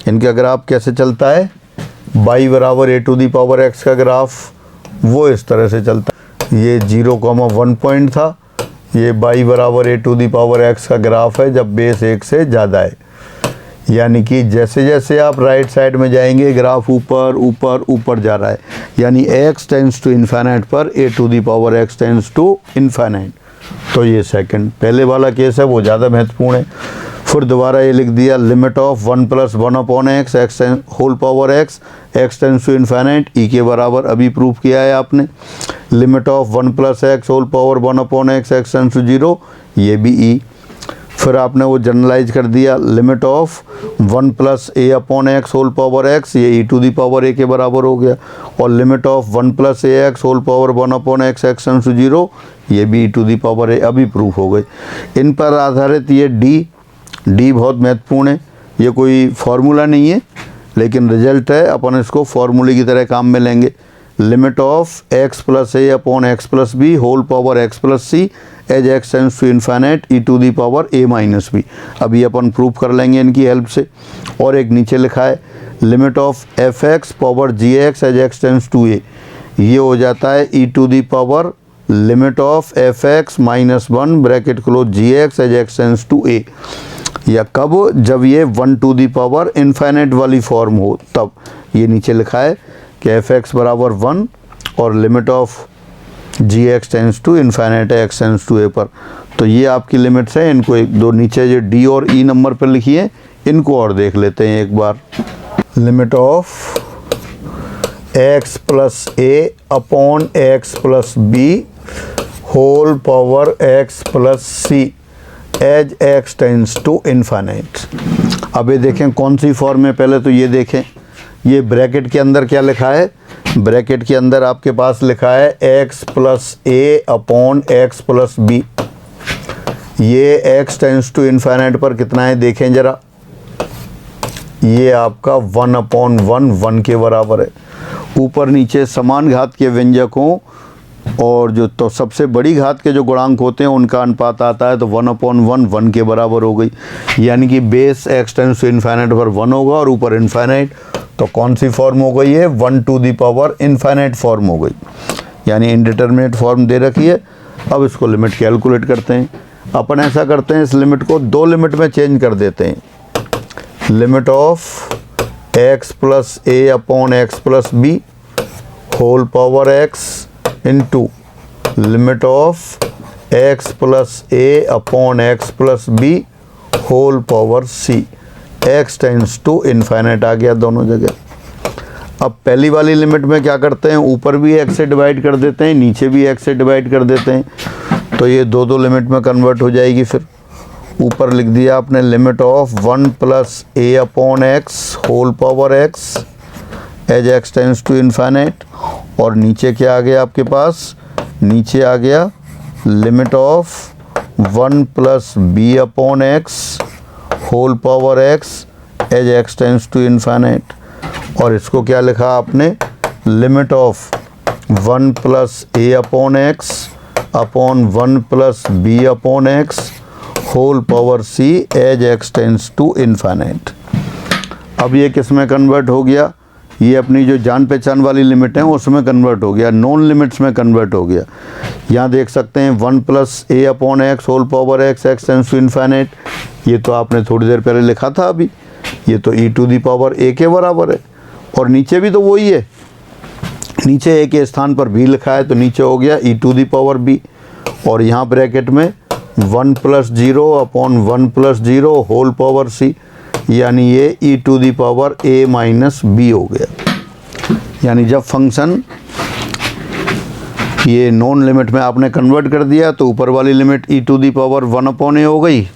इनका ग्राफ कैसे चलता है, y बराबर a to the power x का ग्राफ वो इस तरह से चलता है। ये 0,1 पॉइंट था, ये y बराबर a to the power x का ग्राफ है जब बेस 1 से ज़्यादा है। यानी कि जैसे जैसे आप राइट साइड में जाएंगे ग्राफ ऊपर ऊपर ऊपर जा रहा है, यानी x टेंस टू इन्फाइनाइट पर a to the power x tends to infinite. तो ये सेकंड, पहले वाला केस है वो ज़्यादा महत्वपूर्ण है। फिर दोबारा ये लिख दिया limit of 1 plus 1/x x whole power x tends to infinite e के बराबर, अभी प्रूफ किया है आपने। Limit of 1 plus x whole power 1/x x tends to 0, ये भी e। फिर आपने वो जनरलाइज कर दिया limit of 1 plus a/x whole power x, ये e to the power a के बराबर हो गया। और limit of 1 plus ax whole power 1/x x tends to 0, ये भी e to the power a, अभी प्रूफ हो गई। इन पर आधारित ये डी बहुत महत्वपूर्ण है, ये कोई फार्मूला नहीं है लेकिन रिजल्ट है, अपन इसको फार्मूले की तरह काम में लेंगे। Limit of x plus a/x plus b whole power x plus c as x tends to infinite e to the power a minus b, अभी अपन प्रूफ कर लेंगे इनकी हेल्प से। और एक नीचे लिखा है limit of fx power gx as x tends to a, ये हो जाता है e to the power limit of fx minus 1 bracket close gx as x tends to a, या कब, जब ये 1 टू दी पावर इन्फाइनाइट वाली फॉर्म हो तब। ये नीचे लिखा है कि fx बराबर 1 और limit of gx tends to infinite है x टेंस टू a पर। तो ये आपकी लिमिट्स हैं, इनको एक दो नीचे जो d और e नंबर पर लिखी है इनको और देख लेते हैं एक बार। Limit of x plus a upon x plus b whole power x plus c as x tends to infinite. अब ये देखें कौन सी फॉर्म है, पहले तो ये देखें, ये ब्रैकेट के अंदर क्या लिखा है, ब्रैकेट के अंदर आपके पास लिखा है x plus a upon x plus b। ये x टेंस टू इन्फाइनाइट पर कितना है देखें ज़रा, ये आपका 1/1 के बराबर है। ऊपर नीचे समान घात के व्यंजकों और जो तो सबसे बड़ी घात के जो गुणांक होते हैं उनका अनुपात आता है, तो 1/1 1 के बराबर हो गई। यानी कि base x tends to infinite पर 1 होगा और ऊपर इन्फाइनाइट, तो कौन सी फॉर्म हो गई है, 1 to the power infinite form हो गई, यानी इनडिटरमिनेट फॉर्म दे रखी है। अब इसको लिमिट कैलकुलेट करते हैं। अपन ऐसा करते हैं, इस लिमिट को दो लिमिट में चेंज कर देते हैं। Limit of x plus a upon x plus b whole power x into limit of x plus a upon x plus b whole power c x tends to infinite आ गया दोनों जगह। अब पहली वाली लिमिट में क्या करते हैं, ऊपर भी x से डिवाइड कर देते हैं, नीचे भी x से डिवाइड कर देते हैं, तो ये दो लिमिट में कन्वर्ट हो जाएगी। फिर ऊपर लिख दिया आपने limit of 1 plus a upon x whole power x as x tends to infinite, और नीचे क्या आ गया आपके पास, नीचे आ गया limit of 1 plus b upon x whole power x as x tends to infinite. और इसको क्या लिखा आपने, limit of 1 plus a upon x upon 1 plus b upon x whole power c as x tends to infinite. अब ये किस में convert हो गया, ये अपनी जो जान पहचान वाली लिमिट है उसमें कन्वर्ट हो गया, नॉन लिमिट्स में कन्वर्ट हो गया। यहाँ देख सकते हैं 1 + a/x whole power x, x tends to infinite, ये तो आपने थोड़ी देर पहले लिखा था अभी, ये तो e⁴ के बराबर है। और नीचे भी तो वही है, नीचे a के स्थान पर b लिखा है तो नीचे हो गया e⁴b, और यहाँ ब्रैकेट में 1 + 0/1 + 0 होल पावर c, यानी ये e⁴a-b हो गया। यानी जब फंक्शन ये नॉन लिमिट में आपने कन्वर्ट कर दिया तो ऊपर वाली लिमिट e⁴1/a हो गई,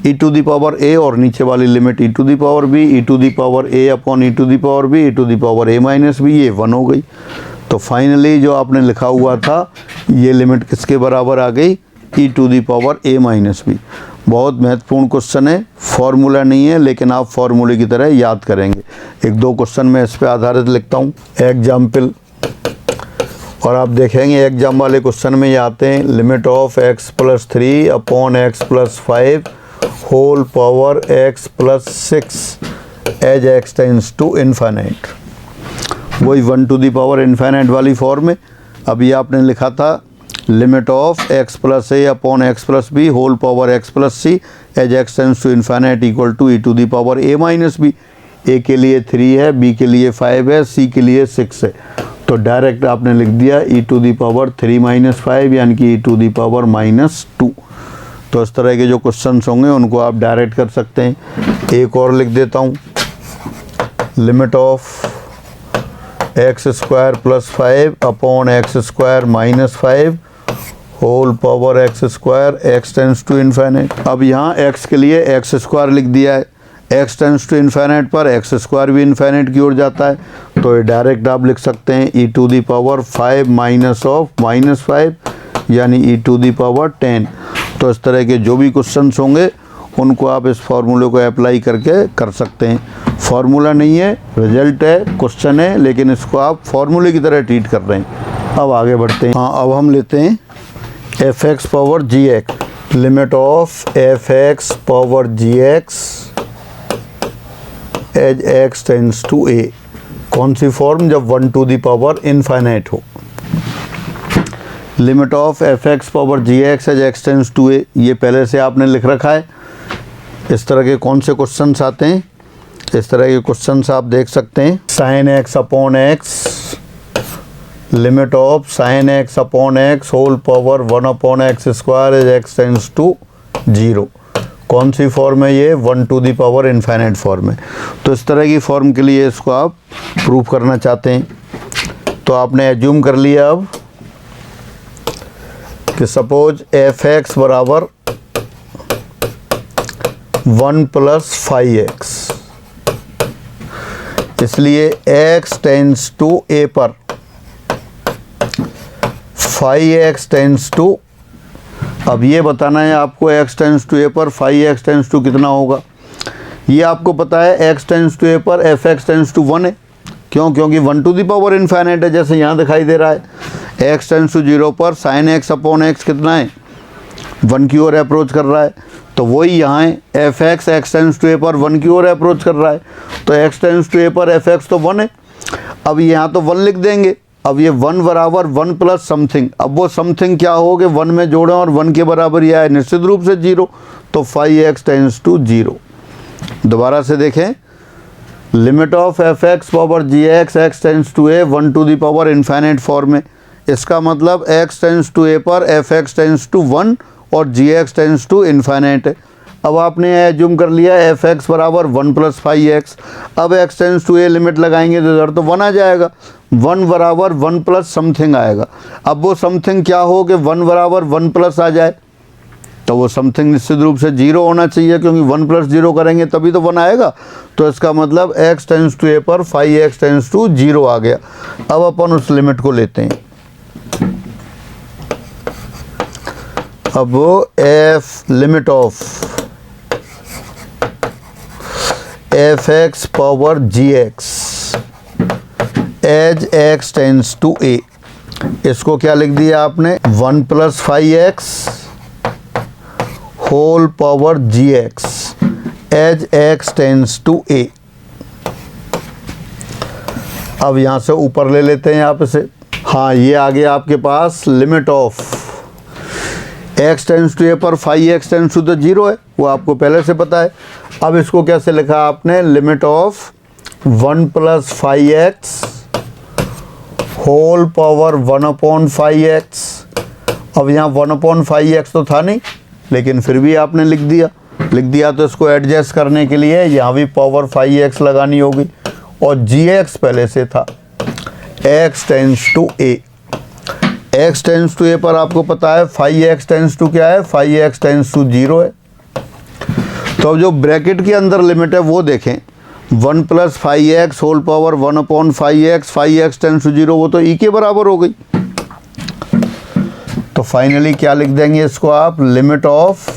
e⁴a, और नीचे वाली लिमिट e⁴b, e⁴a/e⁴b, e⁴a-b, ये 1 हो गई। तो फाइनली जो आपने लिखा हुआ था ये लिमिट किसके बराबर आ गई, e⁴a-b। बहुत महत्वपूर्ण क्वेश्चन है, फॉर्मूला नहीं है लेकिन आप फॉर्मूले की तरह याद करेंगे। 1-2 क्वेश्चन मैं इस पे आधारित लिखता हूँ एग्जाम्पल, और आप देखेंगे एग्जाम वाले क्वेश्चन में ये आते हैं limit of x + 3/x + 5 whole power x + 6 as x tends to infinite, वही 1⁻∞ वाली फॉर्म में। अभी आपने लिखा था limit of x + a/x + b whole power x + c as x tends to infinite equal to e⁴a-b। a के लिए 3 है, b के लिए 5 है, c के लिए 6 है, तो डायरेक्ट आपने लिख दिया e⁻3 - 5 यानी कि e⁻−2। तो इस तरह के जो क्वेश्चंस होंगे उनको आप डायरेक्ट कर सकते हैं। एक और लिख देता हूँ, limit of x² + 5/x² - 5 whole power x² x tends to infinite. अब यहाँ x के लिए x² लिख दिया है, x टेंड्स टू इन्फिनिट पर x² भी इन्फिनिट की ओर जाता है, तो ये डायरेक्ट आप लिख सकते हैं e⁵ -5 यानी e⁻10। तो इस तरह के जो भी क्वेश्चंस होंगे उनको आप इस फार्मूले को अप्लाई करके कर सकते हैं। फार्मूला नहीं है, रिजल्ट है, क्वेश्चन है, लेकिन इसको आप फार्मूले की तरह ट्रीट कर रहे हैं। अब आगे बढ़ते हैं। हाँ, अब हम लेते हैं f(x)(gx), limit of f(x)(gx) as x tends to a। कौन सी फॉर्म, जब 1⁻∞ हो। Limit of f(x)(gx) as x tends to a, ये पहले से आपने लिख रखा है। इस तरह के कौन से क्वेश्चंस आते हैं, इस तरह के क्वेश्चंस आप देख सकते हैं। sin x/x, limit of sin x/x whole power 1/x² as x tends to 0। कौन सी फॉर्म है ये, 1⁻∞ फॉर्म है। तो इस तरह की फॉर्म के लिए इसको आप प्रूव करना चाहते हैं, तो आपने एज्यूम कर लिया अब कि सपोज f(x) बराबर 1 + 5x, इसलिए x टेंड्स टू a पर 5x टेंड्स टू, अब ये बताना है आपको x टेंड्स टू a पर 5x टेंड्स टू कितना होगा। ये आपको पता है x टेंड्स टू a पर f(x) टेंड्स टू 1 है, क्यों, क्योंकि 1⁻∞ है, जैसे यहाँ दिखाई दे रहा है। x टेंड्स टू 0 पर sin x/x कितना है, 1 की ओर अप्रोच कर रहा है, तो वही यहाँ है f(x) x tends to a पर 1 की ओर अप्रोच कर रहा है, तो x टेंड्स टू a पर f(x) तो 1 है। अब यहाँ तो 1 लिख देंगे। अब ये 1 बराबर 1 + समथिंग, अब वो समथिंग क्या हो गए, 1 में जोड़ें और 1 के बराबर यह है निश्चित रूप से 0, तो 5x टेंड्स टू 0। दोबारा से देखें, limit of f(x)(gx) x tends to a 1⁻∞ form में, इसका मतलब x टेंड्स टू a पर f(x) टेंड्स टू 1 और gx टेंड्स टू इन्फिनिट है। अब आपने एज्यूम कर लिया f(x) बराबर 1 + 5x। अब x tends to a limit लगाएंगे तो इधर तो 1 आ जाएगा, 1 बराबर 1 + समथिंग आएगा। अब वो समथिंग क्या हो कि 1 बराबर 1 + आ जाए, तो वो समथिंग निश्चित रूप से 0 होना चाहिए, क्योंकि 1 + 0 करेंगे तभी तो 1 आएगा। तो इसका मतलब x टेंड्स टू a पर 5x टेंड्स टू 0 आ गया। अब अपन उस लिमिट को लेते हैं। अब f limit of f(x)(gx) as x tends to a, इसको क्या लिख दिया आपने, 1 + 5x whole power gx as x tends to a। अब यहाँ से ऊपर ले लेते हैं आप इसे। हाँ, ये आ गया आपके पास limit of x tends to a पर phi x tends to the 0 है, वो आपको पहले से पता है। अब इसको कैसे लिखा आपने, limit of 1 plus phi x whole power 1 upon phi x. अब यहाँ 1 अपॉन फाई एक्स तो था नहीं, लेकिन फिर भी आपने लिख दिया तो इसको एडजस्ट करने के लिए यहाँ भी पावर फाई एक्स लगानी होगी, और जी एक्स पहले से था x tends to a. x tends to a पर आपको पता है फाई एक्स टेंस टू क्या है, फाई एक्स टेंस टू 0 है। तो अब जो ब्रैकेट के अंदर लिमिट है वो देखें, 1 plus phi x whole power 1 upon phi x tends to 0, वो तो e के बराबर हो गई। तो फाइनली क्या लिख देंगे इसको आप, limit of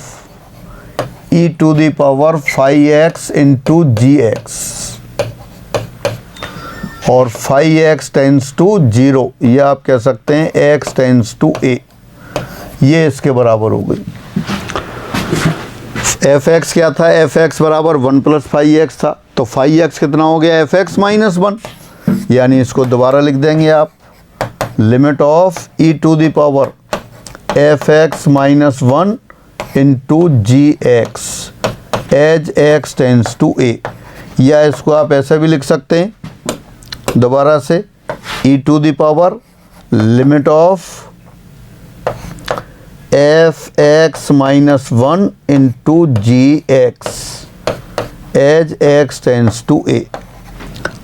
e to the power phi x into g x, और फाई एक्स टेंस टू 0, ये आप कह सकते हैं x टेंस टू a, ये इसके बराबर हो गई। एफ एक्स क्या था, एफ एक्स बराबर 1 प्लस फाई एक्स था, तो फाई एक्स कितना हो गया, एफ एक्स माइनस 1, यानी इसको दोबारा लिख देंगे आप, limit of e to the power f x minus 1 into g x as x tends to a, या इसको आप ऐसे भी लिख सकते हैं दोबारा से, e to the power limit of f x minus 1 into g x as x tends to a।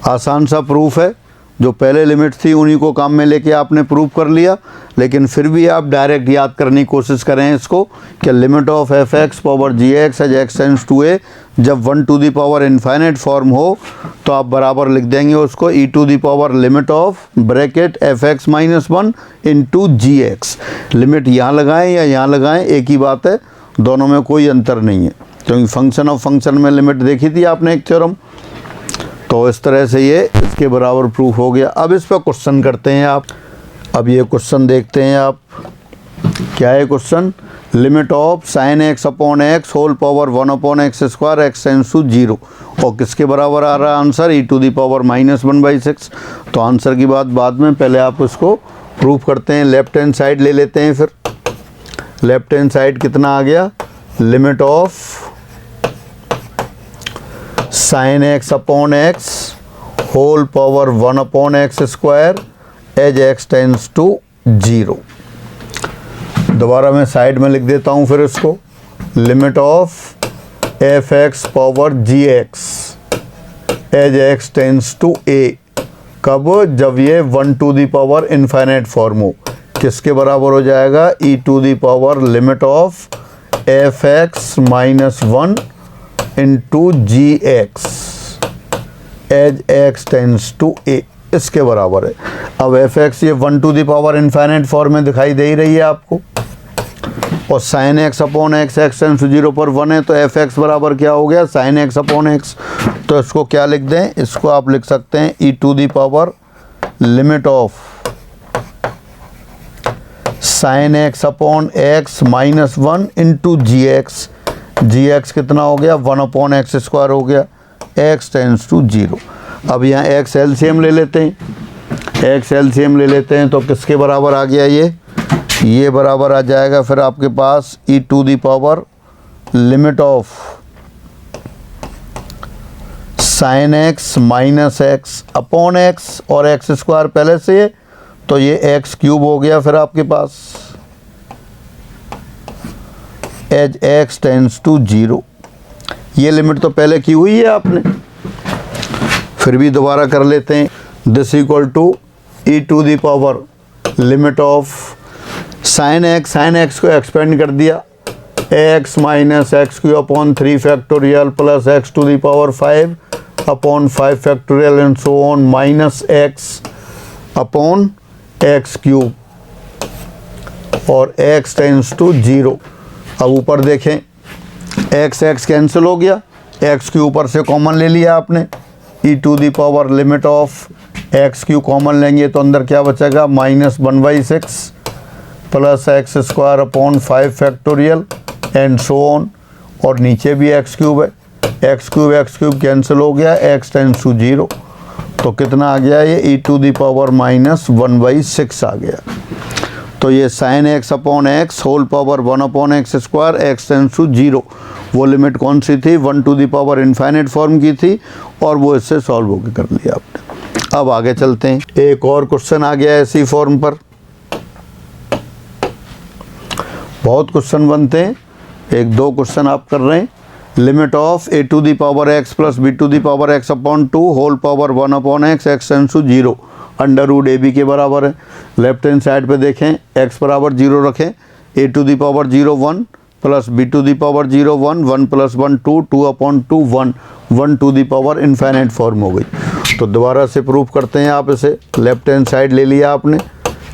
आसान सा प्रूफ है, जो पहले लिमिट थी उन्हीं को काम में लेके आपने प्रूव कर लिया, लेकिन फिर भी आप डायरेक्ट याद करने की कोशिश करें इसको कि limit of f x power g x as x tends to a, जब 1 to the power infinite form हो तो आप बराबर लिख देंगे उसको e to the power limit of bracket f x minus 1 into g x. Limit यहाँ लगाएं या यहाँ लगाएं एक ही बात है, दोनों में कोई अंतर नहीं है, क्योंकि फंक्शन ऑफ फंक्शन में लिमिट देखी थी आपने एक थ्योरम। तो इस तरह से ये इसके बराबर प्रूफ हो गया। अब इस पर क्वेश्चन करते हैं आप। अब ये क्वेश्चन देखते हैं आप, क्या है question, limit of sine x upon x whole power 1 upon x square x tends to 0, और किसके बराबर आ रहा है answer, e to the power minus 1/6। तो आंसर की बात बाद में, पहले आप उसको प्रूफ करते हैं। लेफ्ट हैंड साइड ले लेते हैं, फिर लेफ्ट हैंड साइड कितना आ गया, limit of sine x upon x whole power 1 upon x square as x tends to 0। दोबारा मैं साइड में लिख देता हूँ फिर इसको, limit of f x power g x as x tends to a, कब, जब ये 1 to the power infinite form हो, किसके बराबर हो जाएगा, e to the power limit of f x minus 1 into g x as x tends to a, इसके बराबर है। अब एफ एक्स ये 1 to the power infinite form में दिखाई दे ही रही है आपको, और sign x upon x x tends to 0 पर 1 है, तो एफ एक्स बराबर क्या हो गया, साइन एक्स अपॉन एक्स। तो इसको क्या लिख दें, इसको आप लिख सकते हैं e to the power limit of sine x upon x minus 1 into g x, g x कितना हो गया, 1 अपॉन एक्स स्क्वायर हो गया, एक्स टेंस टू 0। अब यहाँ एक्स एलसीएम ले लेते हैं, एक्स एलसीएम ले लेते हैं, तो किसके बराबर आ गया, ये बराबर आ जाएगा फिर आपके पास e to the power limit of sine x minus x upon x, और एक्स स्क्वायर पहले से है तो ये एक्स क्यूब हो गया फिर आपके पास एज x टेंस टू 0। ये लिमिट तो पहले की हुई है आपने, फिर भी दोबारा कर लेते हैं। This equal to e to the power limit of sine x को एक्सपेंड कर दिया, x minus x cube upon 3 factorial plus x to the power 5 upon 5 factorial and so on minus x upon x cube, और x tends to 0। अब ऊपर देखें, x cancel हो गया, x के ऊपर से कॉमन ले लिया आपने, e to the power limit of x cube common लेंगे तो अंदर क्या बचेगा, minus 1/6 plus x square upon 5 factorial and so on, और नीचे भी एक्स क्यूब है, एक्स क्यूब कैंसिल हो गया, एक्स टेंस टू 0। तो कितना आ गया ये e to the power minus 1/6 आ गया। तो ये sine x upon x whole power 1 upon x square x tends to 0, वो लिमिट कौन सी थी, 1 to the power infinite form की थी और वो इससे सॉल्व होकर कर लिया आपने। अब आगे चलते हैं, एक और क्वेश्चन आ गया इसी फॉर्म पर। बहुत क्वेश्चन बनते हैं, एक दो क्वेश्चन आप कर रहे हैं। Limit of a to the power x plus b to the power x upon 2 whole power 1 upon x x tends to 0 under root a b के बराबर है। लेफ्ट हैंड साइड पे देखें, x बराबर 0 रखें, a to the power 0 1 plus b to the power 0 1 1 plus 1 2 2 upon 2 1 1 to the power infinite form हो गई। तो दोबारा से प्रूफ करते हैं आप इसे। लेफ्ट हैंड साइड ले लिया आपने,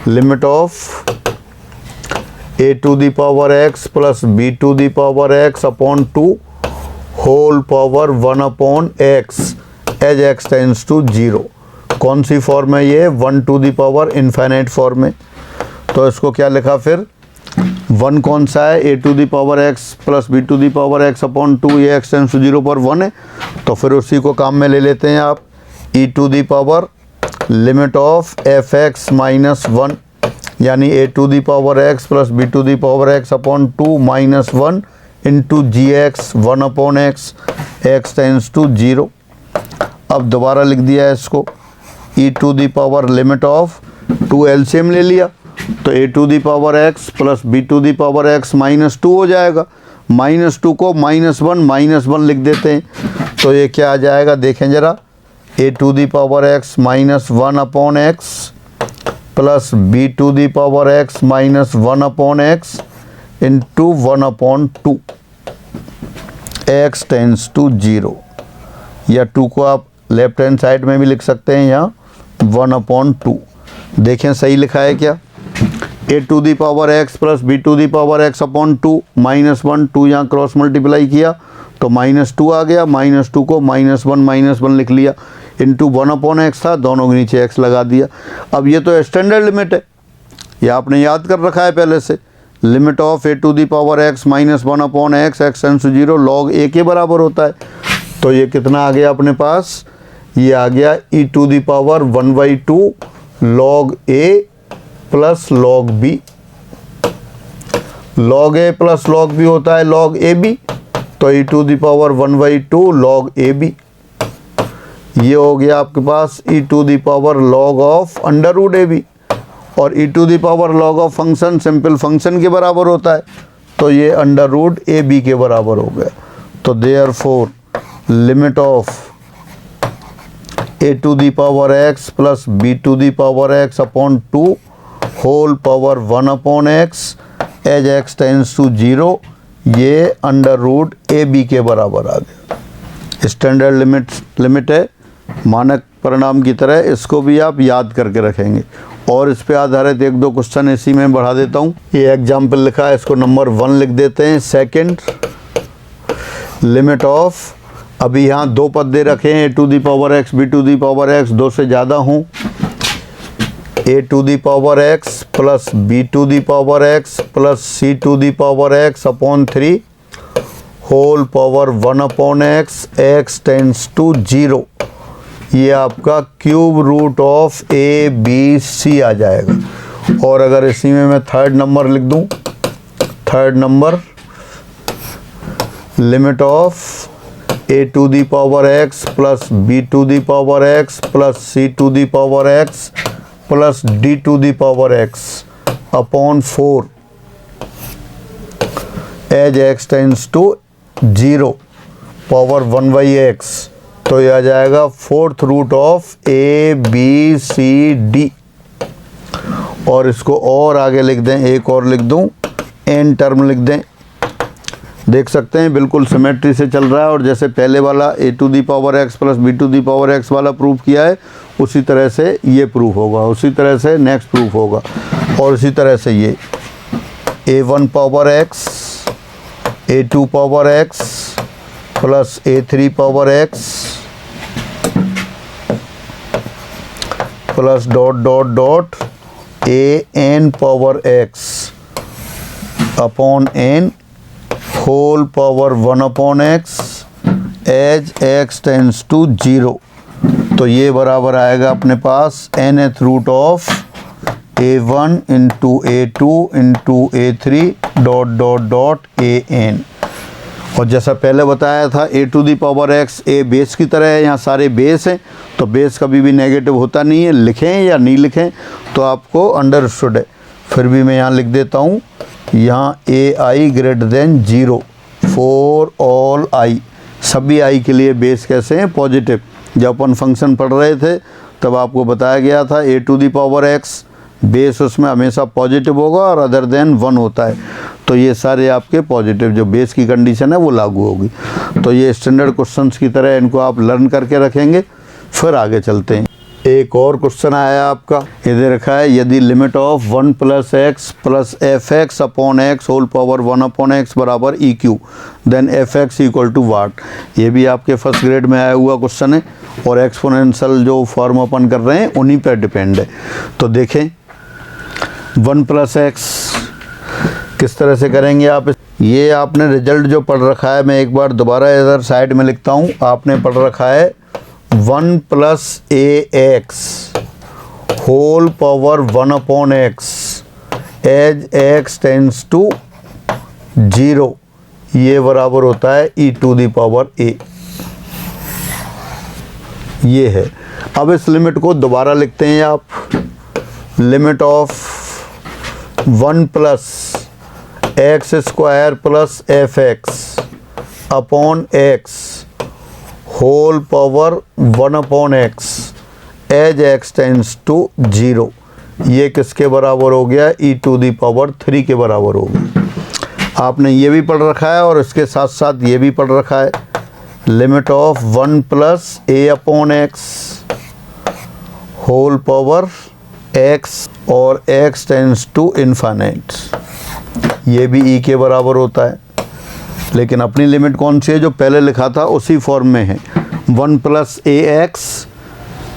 limit of a to the power x plus b to the power x upon 2 whole power 1 upon x as x tends to 0। कौन सी फॉर्म है ये, 1 to the power infinite form है। तो इसको क्या लिखा फिर, 1 कौन सा है, a to the power x plus b to the power x upon 2, ये x टेंस टू 0 पर 1 है। तो फिर उसी को काम में ले लेते हैं आप, e to the power limit of fx minus 1 यानी a to the power x plus b to the power x upon 2 minus 1 into g x 1 upon x x tends to 0। अब दोबारा लिख दिया है इसको, e to the power limit of 2 LCM ले लिया, तो a to the power x plus b to the power x minus 2 हो जाएगा। माइनस 2 को माइनस 1 लिख देते हैं, तो ये क्या आ जाएगा देखें ज़रा, a to the power x minus 1 upon x plus b to the power x minus 1 upon x into 1 upon 2 x tends to 0, या 2 को आप लेफ्ट हैंड साइड में भी लिख सकते हैं, यहाँ 1 अपॉन 2। देखें सही लिखा है क्या, a to the power x plus b to the power x upon 2 minus 1 2 यहाँ क्रॉस मल्टीप्लाई किया तो माइनस 2 आ गया, माइनस 2 को माइनस 1 लिख लिया, इंटू 1 अपॉन एक्स था, दोनों के नीचे x लगा दिया। अब ये तो स्टैंडर्ड लिमिट है, ये आपने याद कर रखा है पहले से। Limit of a to the power x minus 1 upon x x tends to 0 log a के बराबर होता है। तो ये कितना आ गया अपने पास, ये आ गया e to the power 1/2 log a plus log b। Log a plus log b होता है लॉग ए बी, तो e to the power 1/2 log a b. ये हो गया आपके पास e to the power log of under root a b, और e to the power log of function simple function के बराबर होता है, तो ये अंडर रूट ए बी के बराबर हो गया। तो therefore limit of a to the power x plus b to the power x upon 2 whole power 1 upon x as x tends to 0, ये अंडर रूट ए बी के बराबर आ गया। स्टैंडर्ड लिमिट है, मानक परिणाम की तरह इसको भी आप याद करके रखेंगे। और इस पे आधारित एक दो क्वेश्चन इसी में बढ़ा देता हूँ। ये एग्जाम्पल लिखा है, इसको नंबर 1 लिख देते हैं। सेकंड, लिमिट ऑफ, अभी यहाँ 2 पद दे रखे हैं, a to the power x b to the power x 2 से ज़्यादा हूँ, a to the power x plus b to the power x plus c to the power x upon 3 whole power 1 upon x x tends to 0, ये आपका cube root of a b c आ जाएगा। और अगर इसी में मैं third number लिख दूं, third number limit of a to the power x plus b to the power x plus c to the power x plus d to the power x upon 4 as x tends to 0 power 1/x, तो यह आ जाएगा 4th root of a b c d. और इसको और आगे लिख दें, एक और लिख दूं, n टर्म लिख दें। देख सकते हैं बिल्कुल सिमेट्री से चल रहा है, और जैसे पहले वाला a to the power x plus b to the power x वाला प्रूफ किया है, उसी तरह से ये प्रूफ होगा, उसी तरह से नेक्स्ट प्रूफ होगा। और इसी तरह से ये a1 power x, a2 power x plus a3 power x plus dot dot dot an power x upon n whole power 1 upon x as x tends to 0। तो ये बराबर आएगा अपने पास nth root of a1 into a2 into a3 dot dot dot an। और जैसा पहले बताया था a to the power x a base की तरह है, यहाँ सारे बेस हैं तो बेस कभी भी नेगेटिव होता नहीं है, लिखें या नहीं लिखें तो आपको अंडरस्टूड है। फिर भी मैं यहाँ लिख देता हूँ, यहाँ ai greater than 0 for all i, सभी i के लिए बेस कैसे हैं, पॉजिटिव। जब अपन फंक्शन पढ़ रहे थे तब आपको बताया गया था a to the power x base उसमें हमेशा पॉजिटिव होगा और अदर देन 1 होता है, तो ये सारे आपके पॉजिटिव जो बेस की कंडीशन है वो लागू होगी। तो ये स्टैंडर्ड क्वेश्चंस की तरह इनको आप लर्न करके रखेंगे। फिर आगे चलते हैं। एक और क्वेश्चन आया आपका, ये दे रखा है यदि limit of 1 plus x plus f x upon x whole power 1 upon x बराबर e Q then f x equal to what. ये भी आपके फर्स्ट ग्रेड में आया हुआ क्वेश्चन है और एक्सपोनेंशियल जो फॉर्म अपन कर रहे हैं उन्हीं पर डिपेंड है। तो देखें 1 प्लस एक्स किस तरह से करेंगे आप। ये आपने रिजल्ट जो पढ़ रखा है, मैं एक बार दोबारा इधर साइड में लिखता हूँ। आपने पढ़ रखा है 1 plus a x whole power 1 upon x as x tends to 0, ये बराबर होता है ई टू दी पावर ए। ये है। अब इस लिमिट को दोबारा लिखते हैं आप, limit of 1 plus x square plus f x upon x whole power 1 upon x as x tends to 0, ये किसके बराबर हो गया, ई टू दी पावर 3 के बराबर हो गया। आपने ये भी पढ़ रखा है और इसके साथ साथ ये भी पढ़ रखा है, limit of 1 plus a upon x whole power x और एक्स टेंस टू इन्फाइनाइट, ये भी ई के बराबर होता है। लेकिन अपनी लिमिट कौन सी है, जो पहले लिखा था उसी फॉर्म में है, 1 plus a x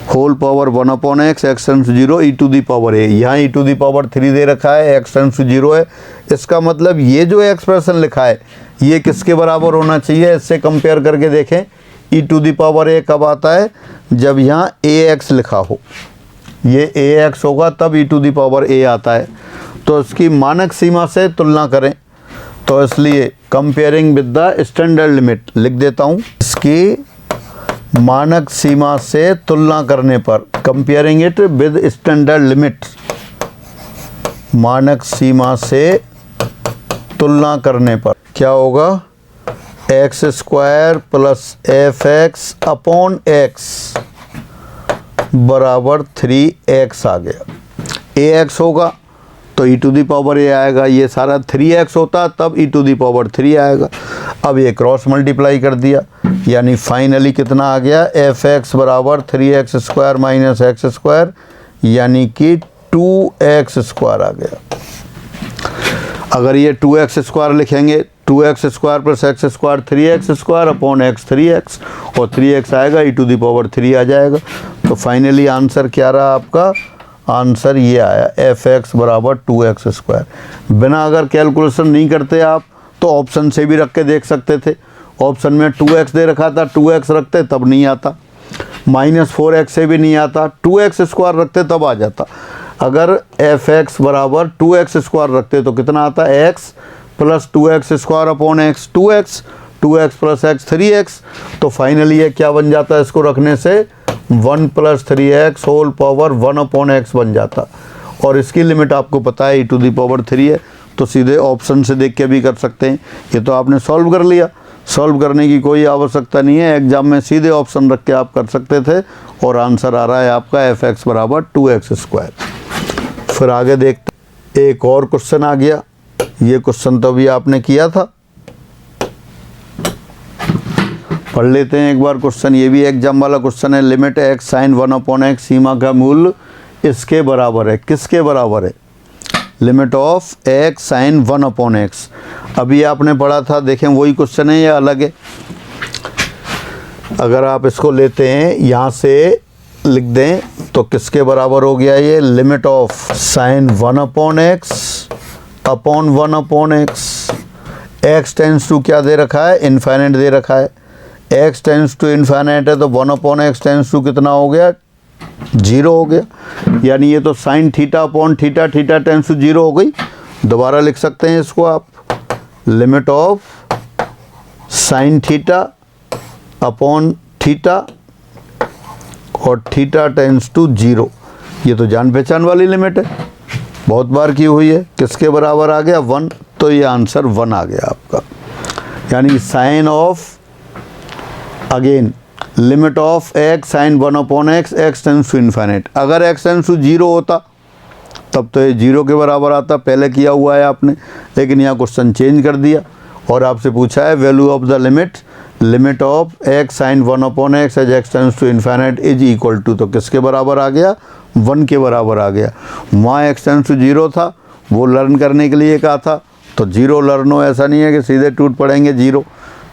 whole power 1 upon x x tends to 0 e to the power a. यहाँ ई टू दी पावर 3 दे रखा है, एक्स टेंस टू 0 है। इसका मतलब ये जो एक्सप्रेशन लिखा है ये किसके बराबर होना चाहिए, इससे कंपेयर करके देखें। ई टू दी पावर ए कब आता है, जब यहाँ ए एक्स लिखा हो, ये ए एक्स होगा तब ई टू दी पावर ए आता है। तो इसकी मानक सीमा से तुलना करें, तो इसलिए comparing with the standard limit लिख देता हूँ। इसकी मानक सीमा से तुलना करने पर, comparing it with standard limit, मानक सीमा से तुलना करने पर क्या होगा, x square plus f x upon x बराबर 3x आ गया। ए एक्स होगा तो ई टू दी पावर ए आएगा, ये सारा 3x होता तब ई टू दी पावर 3 आएगा। अब ये क्रॉस मल्टीप्लाई कर दिया, यानी फाइनली कितना आ गया, एफ एक्स बराबर 3x square minus x square, यानी कि 2x स्क्वायर आ गया। अगर ये 2x स्क्वायर लिखेंगे, 2x square plus x square 3x square upon x 3x, और 3x आएगा ई टू दी पावर 3 आ जाएगा। तो फाइनली आंसर क्या रहा आपका, आंसर ये आया एफ एक्स बराबर 2x स्क्वायर। बिना अगर कैलकुलेशन नहीं करते आप तो ऑप्शन से भी रख के देख सकते थे। ऑप्शन में 2x दे रखा था, 2x रखते तब नहीं आता, -4x से भी नहीं आता, 2x स्क्वायर रखते तब आ जाता। अगर एफ एक्स बराबर 2x स्क्वायर रखते तो कितना आता, x plus 2x square upon x 2x plus x 3x। तो फाइनली ये क्या बन जाता है, इसको रखने से 1 plus 3x whole power 1 upon x बन जाता। और इसकी लिमिट आपको पता है ई टू दी पावर 3 है, तो सीधे ऑप्शन से देख के भी कर सकते हैं। ये तो आपने सॉल्व कर लिया, सॉल्व करने की कोई आवश्यकता नहीं है, एग्जाम में सीधे ऑप्शन रख के आप कर सकते थे। और आंसर आ रहा है आपका एफ एक्स बराबर 2x स्क्वायर। फिर आगे देखते, एक और क्वेश्चन आ गया। ये क्वेश्चन तो अभी आपने किया था, पढ़ लेते हैं एक बार क्वेश्चन। ये भी एग्जाम वाला क्वेश्चन है। Limit x sine 1 upon x, सीमा का मूल्य इसके बराबर है, किसके बराबर है, limit of x sine 1 upon x. अभी आपने पढ़ा था, देखें वही क्वेश्चन है या अलग है। अगर आप इसको लेते हैं यहाँ से लिख दें तो किसके बराबर हो गया, ये limit of sine 1 upon x upon 1 upon x, x tends to क्या दे रखा है, इनफाइनाइट दे रखा है, x टेंस टू इन्फाइनाइट है तो 1/x टेंस टू कितना हो गया, 0 हो गया। यानी ये तो sine theta upon theta, theta tends to 0 हो गई। दोबारा लिख सकते हैं इसको आप, limit of sine theta upon theta और थीटा टेंस टू 0। ये तो जान पहचान वाली लिमिट है, बहुत बार की हुई है। किसके बराबर आ गया, 1, तो ये आंसर 1 आ गया आपका। यानी sine of, again limit of x sine 1/x, x tends to infinite. अगर x टेंस टू 0 होता तब तो ये 0 के बराबर आता, पहले किया हुआ है आपने, लेकिन यहाँ क्वेश्चन चेंज कर दिया और आपसे पूछा है value of the limit, limit of x sine 1/x as x tends to infinite is equal to, तो किसके बराबर आ गया, 1 के बराबर आ गया। वहाँ x टेंस टू 0 था, वो लर्न करने के लिए कहा था, तो 0 लर्न हो, ऐसा नहीं है कि सीधे टूट पड़ेंगे 0।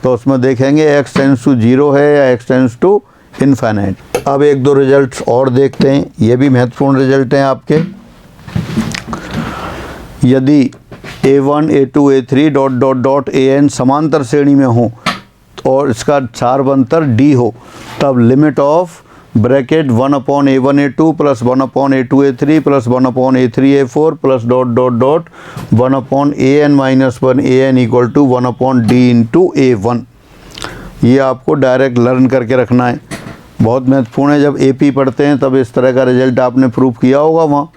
तो उसमें देखेंगे x टेंस टू 0 है या x टेंस टू इन्फाइनाइट। अब एक दो रिजल्ट्स और देखते हैं, ये भी महत्वपूर्ण रिजल्ट हैं आपके। यदि a1 a2 a3 dot dot dot an समांतर श्रेणी में हो और इसका सार्वंतर d हो, तब limit of bracket 1/a1 a2 plus 1/a2 a3 plus 1/a3 a4 plus dot dot dot 1/an minus 1 an equal to 1/d into a1। ये आपको डायरेक्ट लर्न करके रखना है, बहुत महत्वपूर्ण है। जब AP पढ़ते हैं तब इस तरह का रिजल्ट आपने प्रूव किया होगा वहाँ,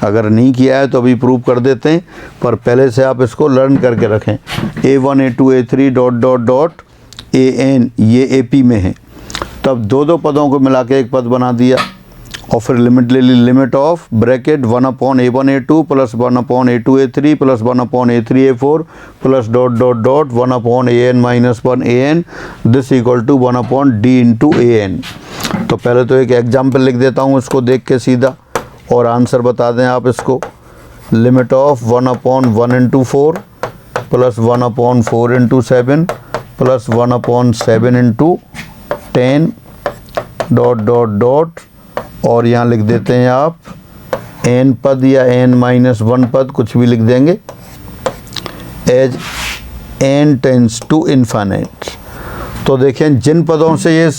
अगर नहीं किया है तो अभी प्रूव कर देते हैं, पर पहले से आप इसको लर्न करके रखें। a1 a2 a3 dot dot dot an ये AP में है, तब दो पदों को मिला के एक पद बना दिया और फिर लिमिट ले ली, limit of bracket 1/a1 a2 plus 1/a2 a3 plus 1/a3 a4 plus dot dot dot 1/an minus 1 an this equal to 1/d into an। तो पहले तो एक एग्जाम्पल लिख देता हूँ इसको देख के सीधा, और आंसर बता दें आप इसको। Limit of 1/1 into 4 plus 1/4 into 7 plus 1/7 into 10 dot dot dot, और यहाँ लिख देते हैं आप n पद या n माइनस 1 पद, कुछ भी लिख देंगे, as n tends to infinite. तो देखें जिन पदों से ये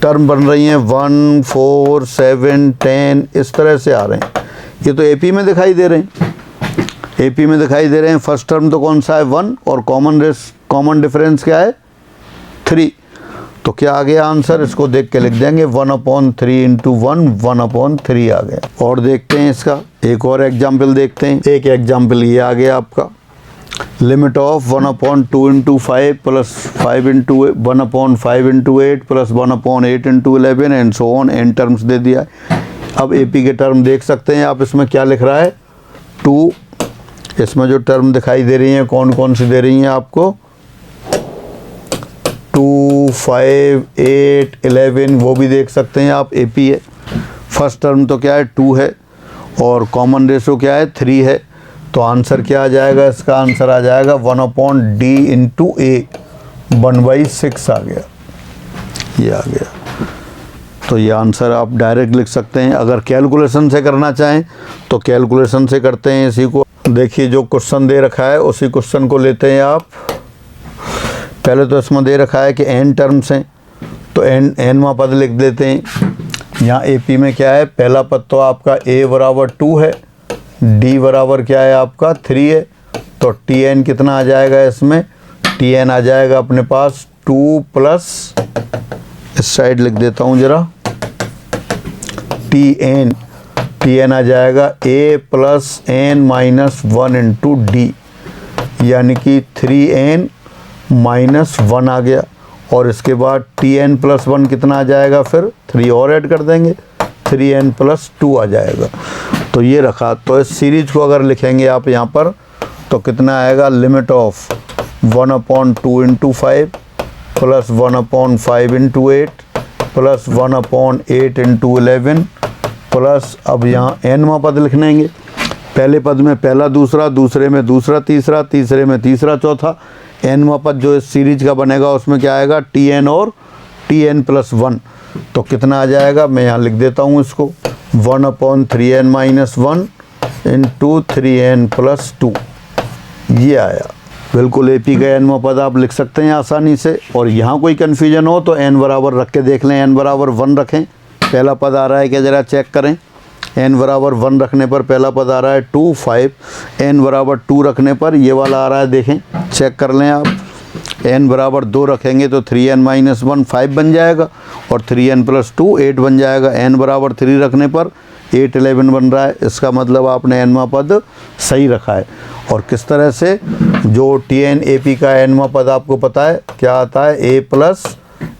टर्म बन रही हैं 1, 4, 7, 10 इस तरह से आ रहे हैं, ये तो AP में दिखाई दे रहे हैं, AP में दिखाई दे रहे हैं। फर्स्ट टर्म तो कौन सा है, 1, और कॉमन डिफरेंस क्या है, 3। तो क्या आ गया आंसर, इसको देख के लिख देंगे 1/3 इंटू 1 1/3 आ गया। और देखते हैं इसका एक और एग्जाम्पल देखते हैं। एक एग्जाम्पल ये आ गया आपका, limit of 1/2 into 5 plus 5 into 1/5 into 8 plus 1/8 into 11 and so on, n terms दे दिया है। अब AP के टर्म देख सकते हैं आप, इसमें क्या लिख रहा है, 2। इसमें जो टर्म दिखाई दे रही हैं कौन कौन सी दे रही हैं आपको, 2, 5, 8, 11, वो भी देख सकते हैं आप, AP है। फर्स्ट टर्म तो क्या है, 2 है, और कॉमन रेशो क्या है, 3 है। तो आंसर क्या आ जाएगा, इसका आंसर आ जाएगा 1/d इंटू a, 1/6 आ गया, ये आ गया। तो ये आंसर आप डायरेक्ट लिख सकते हैं। अगर कैलकुलेशन से करना चाहें तो कैलकुलेशन से करते हैं इसी को। देखिए जो क्वेश्चन दे रखा है उसी क्वेश्चन को लेते हैं आप। पहले तो इसमें दे रखा है कि n टर्म्स हैं, तो nवां पद लिख देते हैं। यहाँ AP में क्या है, पहला पद तो आपका a बराबर 2 है, d बराबर क्या है आपका 3 है, तो tn कितना आ जाएगा इसमें, tn आ जाएगा अपने पास 2 प्लस, इस साइड लिख देता हूँ ज़रा, tn आ जाएगा a plus n minus 1 into d, यानी कि 3n माइनस 1 आ गया। और इसके बाद tn प्लस 1 कितना आ जाएगा, फिर 3 और ऐड कर देंगे, 3n प्लस 2 आ जाएगा। तो ये रखा। तो इस सीरीज को अगर लिखेंगे आप यहाँ पर तो कितना आएगा, limit of 1/2 into 5 plus 1/5 into 8 plus 1/8 into 11 plus, अब यहाँ nवां पद लिख लेंगे। पहले पद में पहला दूसरा, दूसरे में दूसरा तीसरा, तीसरे में तीसरा चौथा। nवां पद जो इस सीरीज का बनेगा उसमें क्या आएगा, tn और tn प्लस 1। तो कितना आ जाएगा, मैं यहाँ लिख देता हूँ इसको, 1/3n minus 1 into 3n plus 2, ये आया। बिल्कुल एपी का एनवां पद आप लिख सकते हैं आसानी से। और यहाँ कोई कन्फ्यूजन हो तो एन बराबर रख के देख लें, एन बराबर 1 रखें। पहला पद आ रहा है क्या, ज़रा चेक करें। एन बराबर 1 रखने पर पहला पद आ रहा है 2 5, एन बराबर 2 रखने पर ये वाला आ रहा है, देखें चेक कर लें आप। एन बराबर 2 रखेंगे तो 3n - 1 5 बन जाएगा, और 3n + 2 8 बन जाएगा। एन बराबर 3 रखने पर 8 11 बन रहा है। इसका मतलब आपने एनवां पद सही रखा है। और किस तरह से, जो TN-AP का एनवां पद आपको पता है क्या आता है, a +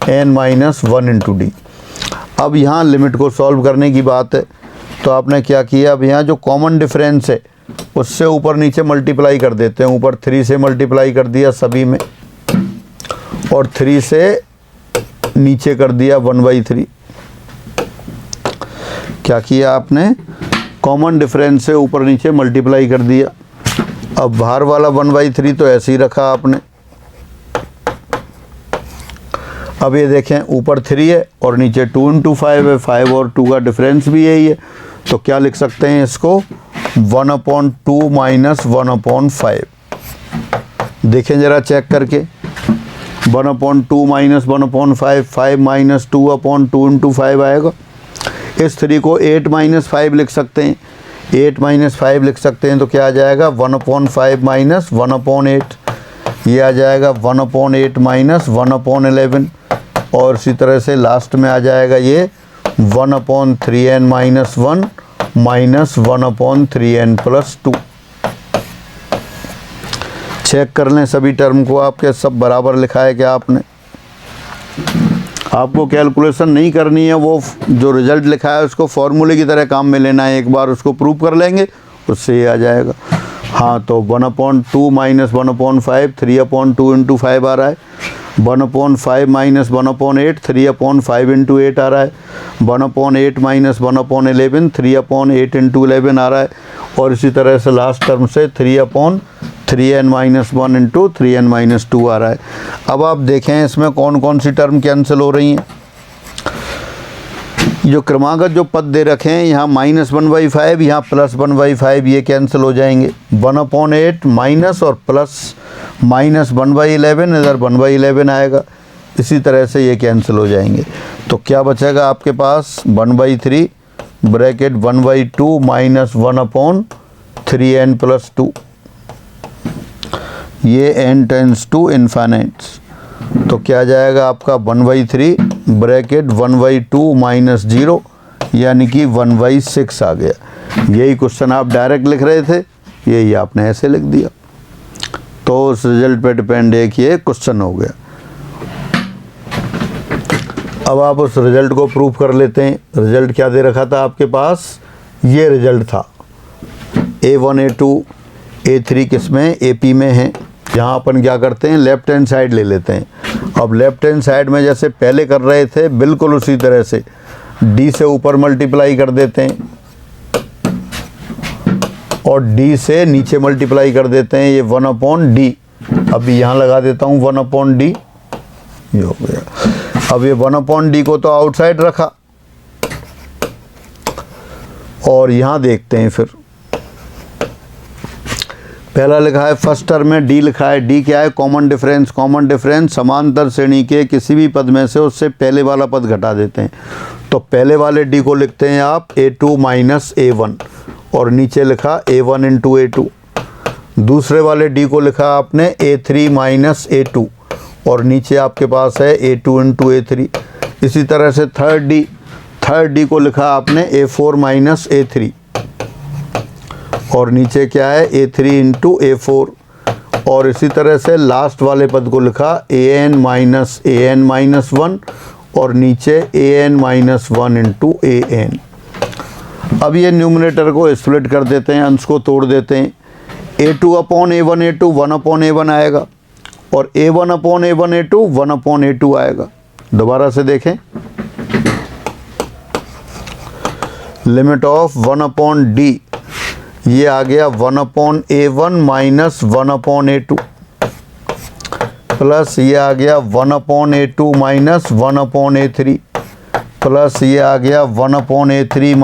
n - 1 × d। अब यहाँ लिमिट को सॉल्व करने की बात है, तो आपने क्या किया, अब यहाँ जो कॉमन डिफरेंस है उससे ऊपर नीचे मल्टीप्लाई कर देते हैं। ऊपर 3 से मल्टीप्लाई कर दिया सभी में, और 3 से नीचे कर दिया 1/3। क्या किया आपने, कॉमन डिफरेंस से ऊपर नीचे मल्टीप्लाई कर दिया। अब बाहर वाला 1/3 तो ऐसे ही रखा आपने। अब ये देखें ऊपर 3 है और नीचे 2 × 5 है, 5 और 2 का डिफरेंस भी यही है। तो क्या लिख सकते हैं इसको, 1/2 - 1/5। देखें ज़रा चेक करके, 1/2 - 1/5, 5 - 2/2 × 5 आएगा। इस 3 को 8 - 5 लिख सकते हैं, 8 - 5 लिख सकते हैं। तो क्या आ जाएगा, 1/5 - 1/8, ये आ जाएगा 1/8 - 1/11। और इसी तरह से लास्ट में आ जाएगा ये 1/3n - 1 -1/3n + 2। चेक कर लें सभी टर्म को, आपके सब बराबर लिखा है क्या आपने। आपको कैलकुलेशन नहीं करनी है, वो जो रिज़ल्ट लिखा है उसको फॉर्मूले की तरह काम में लेना है। एक बार उसको प्रूव कर लेंगे, उससे ये आ जाएगा। हाँ, तो 1/2 - 1/5 3/2 × 5 आ रहा है। 1/5 - 1/8 3/5 × 8 आ रहा है। 1/8 - 1/11 3/8 × 11 आ रहा है। और इसी तरह से लास्ट टर्म से 3/3n - 1 × 3n - 2 आ रहा है। अब आप देखें इसमें कौन कौन सी टर्म कैंसिल हो रही हैं। जो क्रमागत जो पद दे रखे हैं, यहाँ -1/5, यहाँ +1/5, ये कैंसिल हो जाएंगे। 1/8 माइनस और प्लस, -1/11, इधर 1/11 आएगा। इसी तरह से ये कैंसिल हो जाएंगे। तो क्या बचेगा आपके पास, 1/3 ब्रैकेट 1/2 - 1/3n + 2। ये n टेंड्स टू इन्फिनिट। तो क्या जाएगा आपका 1/3 ब्रैकेट 1/2 - 0, यानी कि 1/6 आ गया। यही क्वेश्चन आप डायरेक्ट लिख रहे थे, यही आपने ऐसे लिख दिया। तो उस रिजल्ट पे डिपेंड है कि ये क्वेश्चन हो गया। अब आप उस रिजल्ट को प्रूव कर लेते हैं। रिजल्ट क्या दे रखा था आपके पास, ये रिजल्ट था। A1 A2 A3 किस में, AP में है। यहाँ अपन क्या करते हैं, लेफ्ट हैंड साइड ले लेते हैं। अब लेफ्ट हैंड साइड में जैसे पहले कर रहे थे, बिल्कुल उसी तरह से D से ऊपर मल्टीप्लाई कर देते हैं और D से नीचे मल्टीप्लाई कर देते हैं। ये 1/D, अभी यहाँ लगा देता हूँ 1/D, ये हो गया। अब ये 1/D को तो आउटसाइड रखा, और यहाँ देखते हैं फिर पहला लिखा है फर्स्ट टर्म में D लिखा है। D क्या है, कॉमन डिफरेंस। कॉमन डिफरेंस समांतर श्रेणी के किसी भी पद में से उससे पहले वाला पद घटा देते हैं। तो पहले वाले D को लिखते हैं आप A2 - A1, और नीचे लिखा A1 × A2। दूसरे वाले D को लिखा आपने A3 - A2, और नीचे आपके पास है A2 × A3। इसी तरह से थर्ड D को लिखा आपने A4 - A3, और नीचे क्या है A3 × A4। और इसी तरह से लास्ट वाले पद को लिखा AN - 1, और नीचे AN - 1 × AN। अब ये न्यूमरेटर को स्प्लिट कर देते हैं, अंश को तोड़ देते हैं। A2/A1 A2 1/A1 आएगा, और A1/A1 A2 1/A2 आएगा। दोबारा से देखें, लिमिट ऑफ 1/D, ये आ गया 1/A1 - 1/A2, प्लस ये आ गया 1/A2 - 1/A3, प्लस ये आ गया 1/A3 -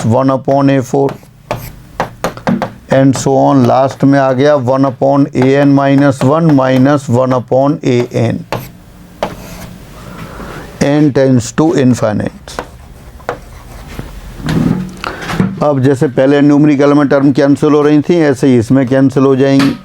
1/A4, and so on, last में आ गया 1/an - 1 minus 1/an, n tends to infinite. अब जैसे पहले न्यूमेरिकल में टर्म कैंसिल हो रही थी, ऐसे ही इसमें कैंसिल हो जाएंगी।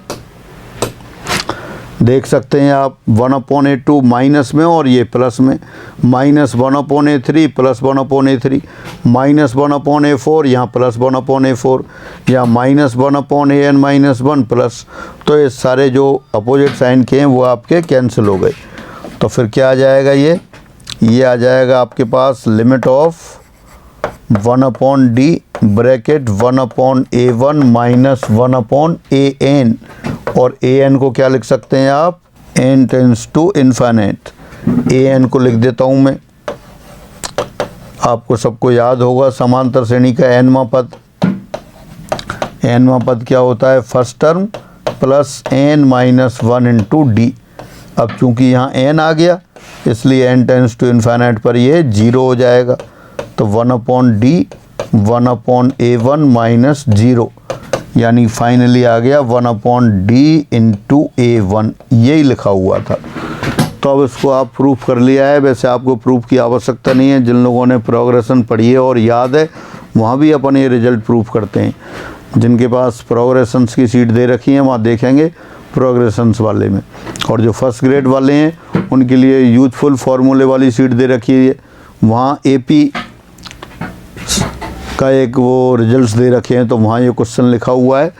देख सकते हैं आप 1/a2 माइनस में और ये प्लस में, minus 1/a3 plus 1/a3, minus 1/a4 यहाँ प्लस 1/a4, या माइनस 1/an - 1 प्लस। तो ये सारे जो अपोजिट साइन के हैं वो आपके कैंसिल हो गए। तो फिर क्या आ जाएगा, ये आ जाएगा आपके पास limit of 1/d bracket 1/a1 minus 1/an, और an को क्या लिख सकते हैं आप, n tends to infinite. an को लिख देता हूँ मैं, आपको सबको याद होगा समांतर श्रेणी का nवां पद। nवां पद क्या होता है, first term plus n - 1 into D. अब चूंकि यहाँ n आ गया इसलिए n टेंड्स टू इनफाइनाइट पर ये 0 हो जाएगा। तो 1/d 1/a1 माइनस 0, यानी फाइनली आ गया 1/d इंटू a1, यही लिखा हुआ था। तो अब इसको आप प्रूफ कर लिया है। वैसे आपको प्रूफ की आवश्यकता नहीं है, जिन लोगों ने प्रोग्रेशन पढ़ी है और याद है वहाँ भी अपन ये रिजल्ट प्रूफ करते हैं। जिनके पास प्रोग्रेशंस की सीट दे रखी है वहाँ देखेंगे प्रोग्रेशंस वाले में, और जो फर्स्ट ग्रेड वाले हैं उनके लिए यूथफुल फार्मूले वाली सीट दे रखी है, वहाँ AP का एक वो रिजल्ट्स दे रखे हैं, तो वहाँ ये क्वेश्चन लिखा हुआ है।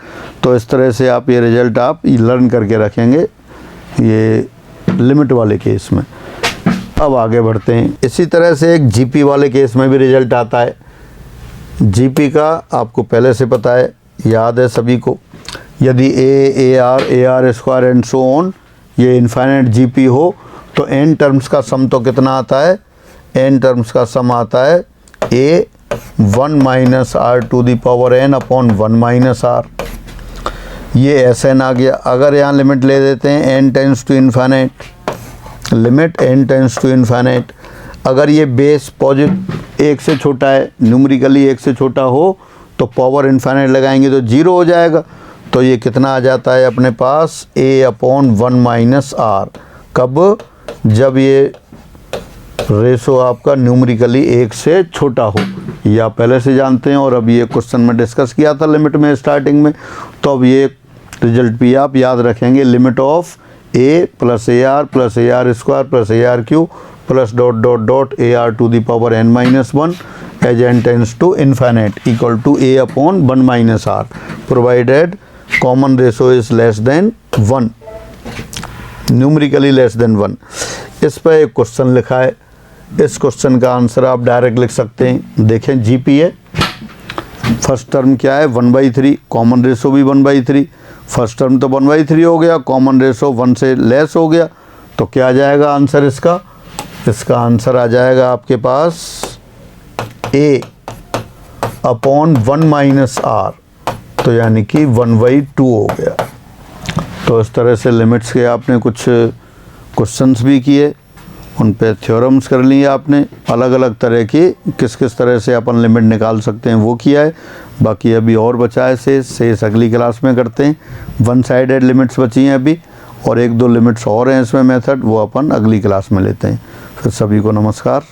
तो इस तरह से आप ये रिजल्ट आप लर्न करके रखेंगे ये लिमिट वाले केस में। अब आगे बढ़ते हैं। इसी तरह से एक GP वाले केस में भी रिजल्ट आता है। GP का आपको पहले से पता है, याद है सभी को, यदि AR square and so on ये इनफाइनाइट GP हो तो n टर्म्स का सम तो कितना आता है, n टर्म्स का सम आता है A1 minus r to the power n upon 1 minus r। ये Sn आ गया। अगर यहाँ लिमिट ले देते हैं n tends to infinite, limit n tends to infinite, अगर ये बेस पॉजिटिव 1 से छोटा है, न्यूमेरिकली 1 से छोटा हो तो पावर इनफाइनाइट लगाएंगे तो 0 हो जाएगा। तो ये कितना आ जाता है अपने पास, A/1 माइनस r। कब, जब ये रेशो आपका न्यूमेरिकली 1 से छोटा हो, ये आप पहले से जानते हैं और अब ये क्वेश्चन में डिस्कस किया था लिमिट में स्टार्टिंग में। तो अब ये रिजल्ट भी आप याद रखेंगे, limit of A plus AR plus AR square plus AR cube plus dot dot dot AR to the power n minus 1 as n tends to infinite equal to A/1 minus r, provided common ratio is less than 1, numerically less than 1। इस पर एक question लिखा है, इस question का answer आप direct लिख सकते हैं। देखें GP है, फर्स्ट टर्म क्या है 1/3, कॉमन रेशो भी 1/3, फर्स्ट टर्म तो 1/3 हो गया, कॉमन रेशो 1 से लेस हो गया, तो क्या आ जाएगा आंसर इसका, इसका आंसर आ जाएगा आपके पास A/1 माइनस r, तो यानी कि 1/2 हो गया। तो इस तरह से लिमिट्स के आपने कुछ क्वेश्चंस भी किए, उन पे थ्योरम्स कर लिए आपने, अलग अलग तरह की किस किस तरह से अपन लिमिट निकाल सकते हैं वो किया है। बाकी अभी और बचा है शेष अगली क्लास में करते हैं। 1 साइडेड लिमिट्स बची हैं अभी, और 1-2 लिमिट्स और हैं इसमें मेथड, वो अपन अगली क्लास में लेते हैं। फिर सभी को नमस्कार।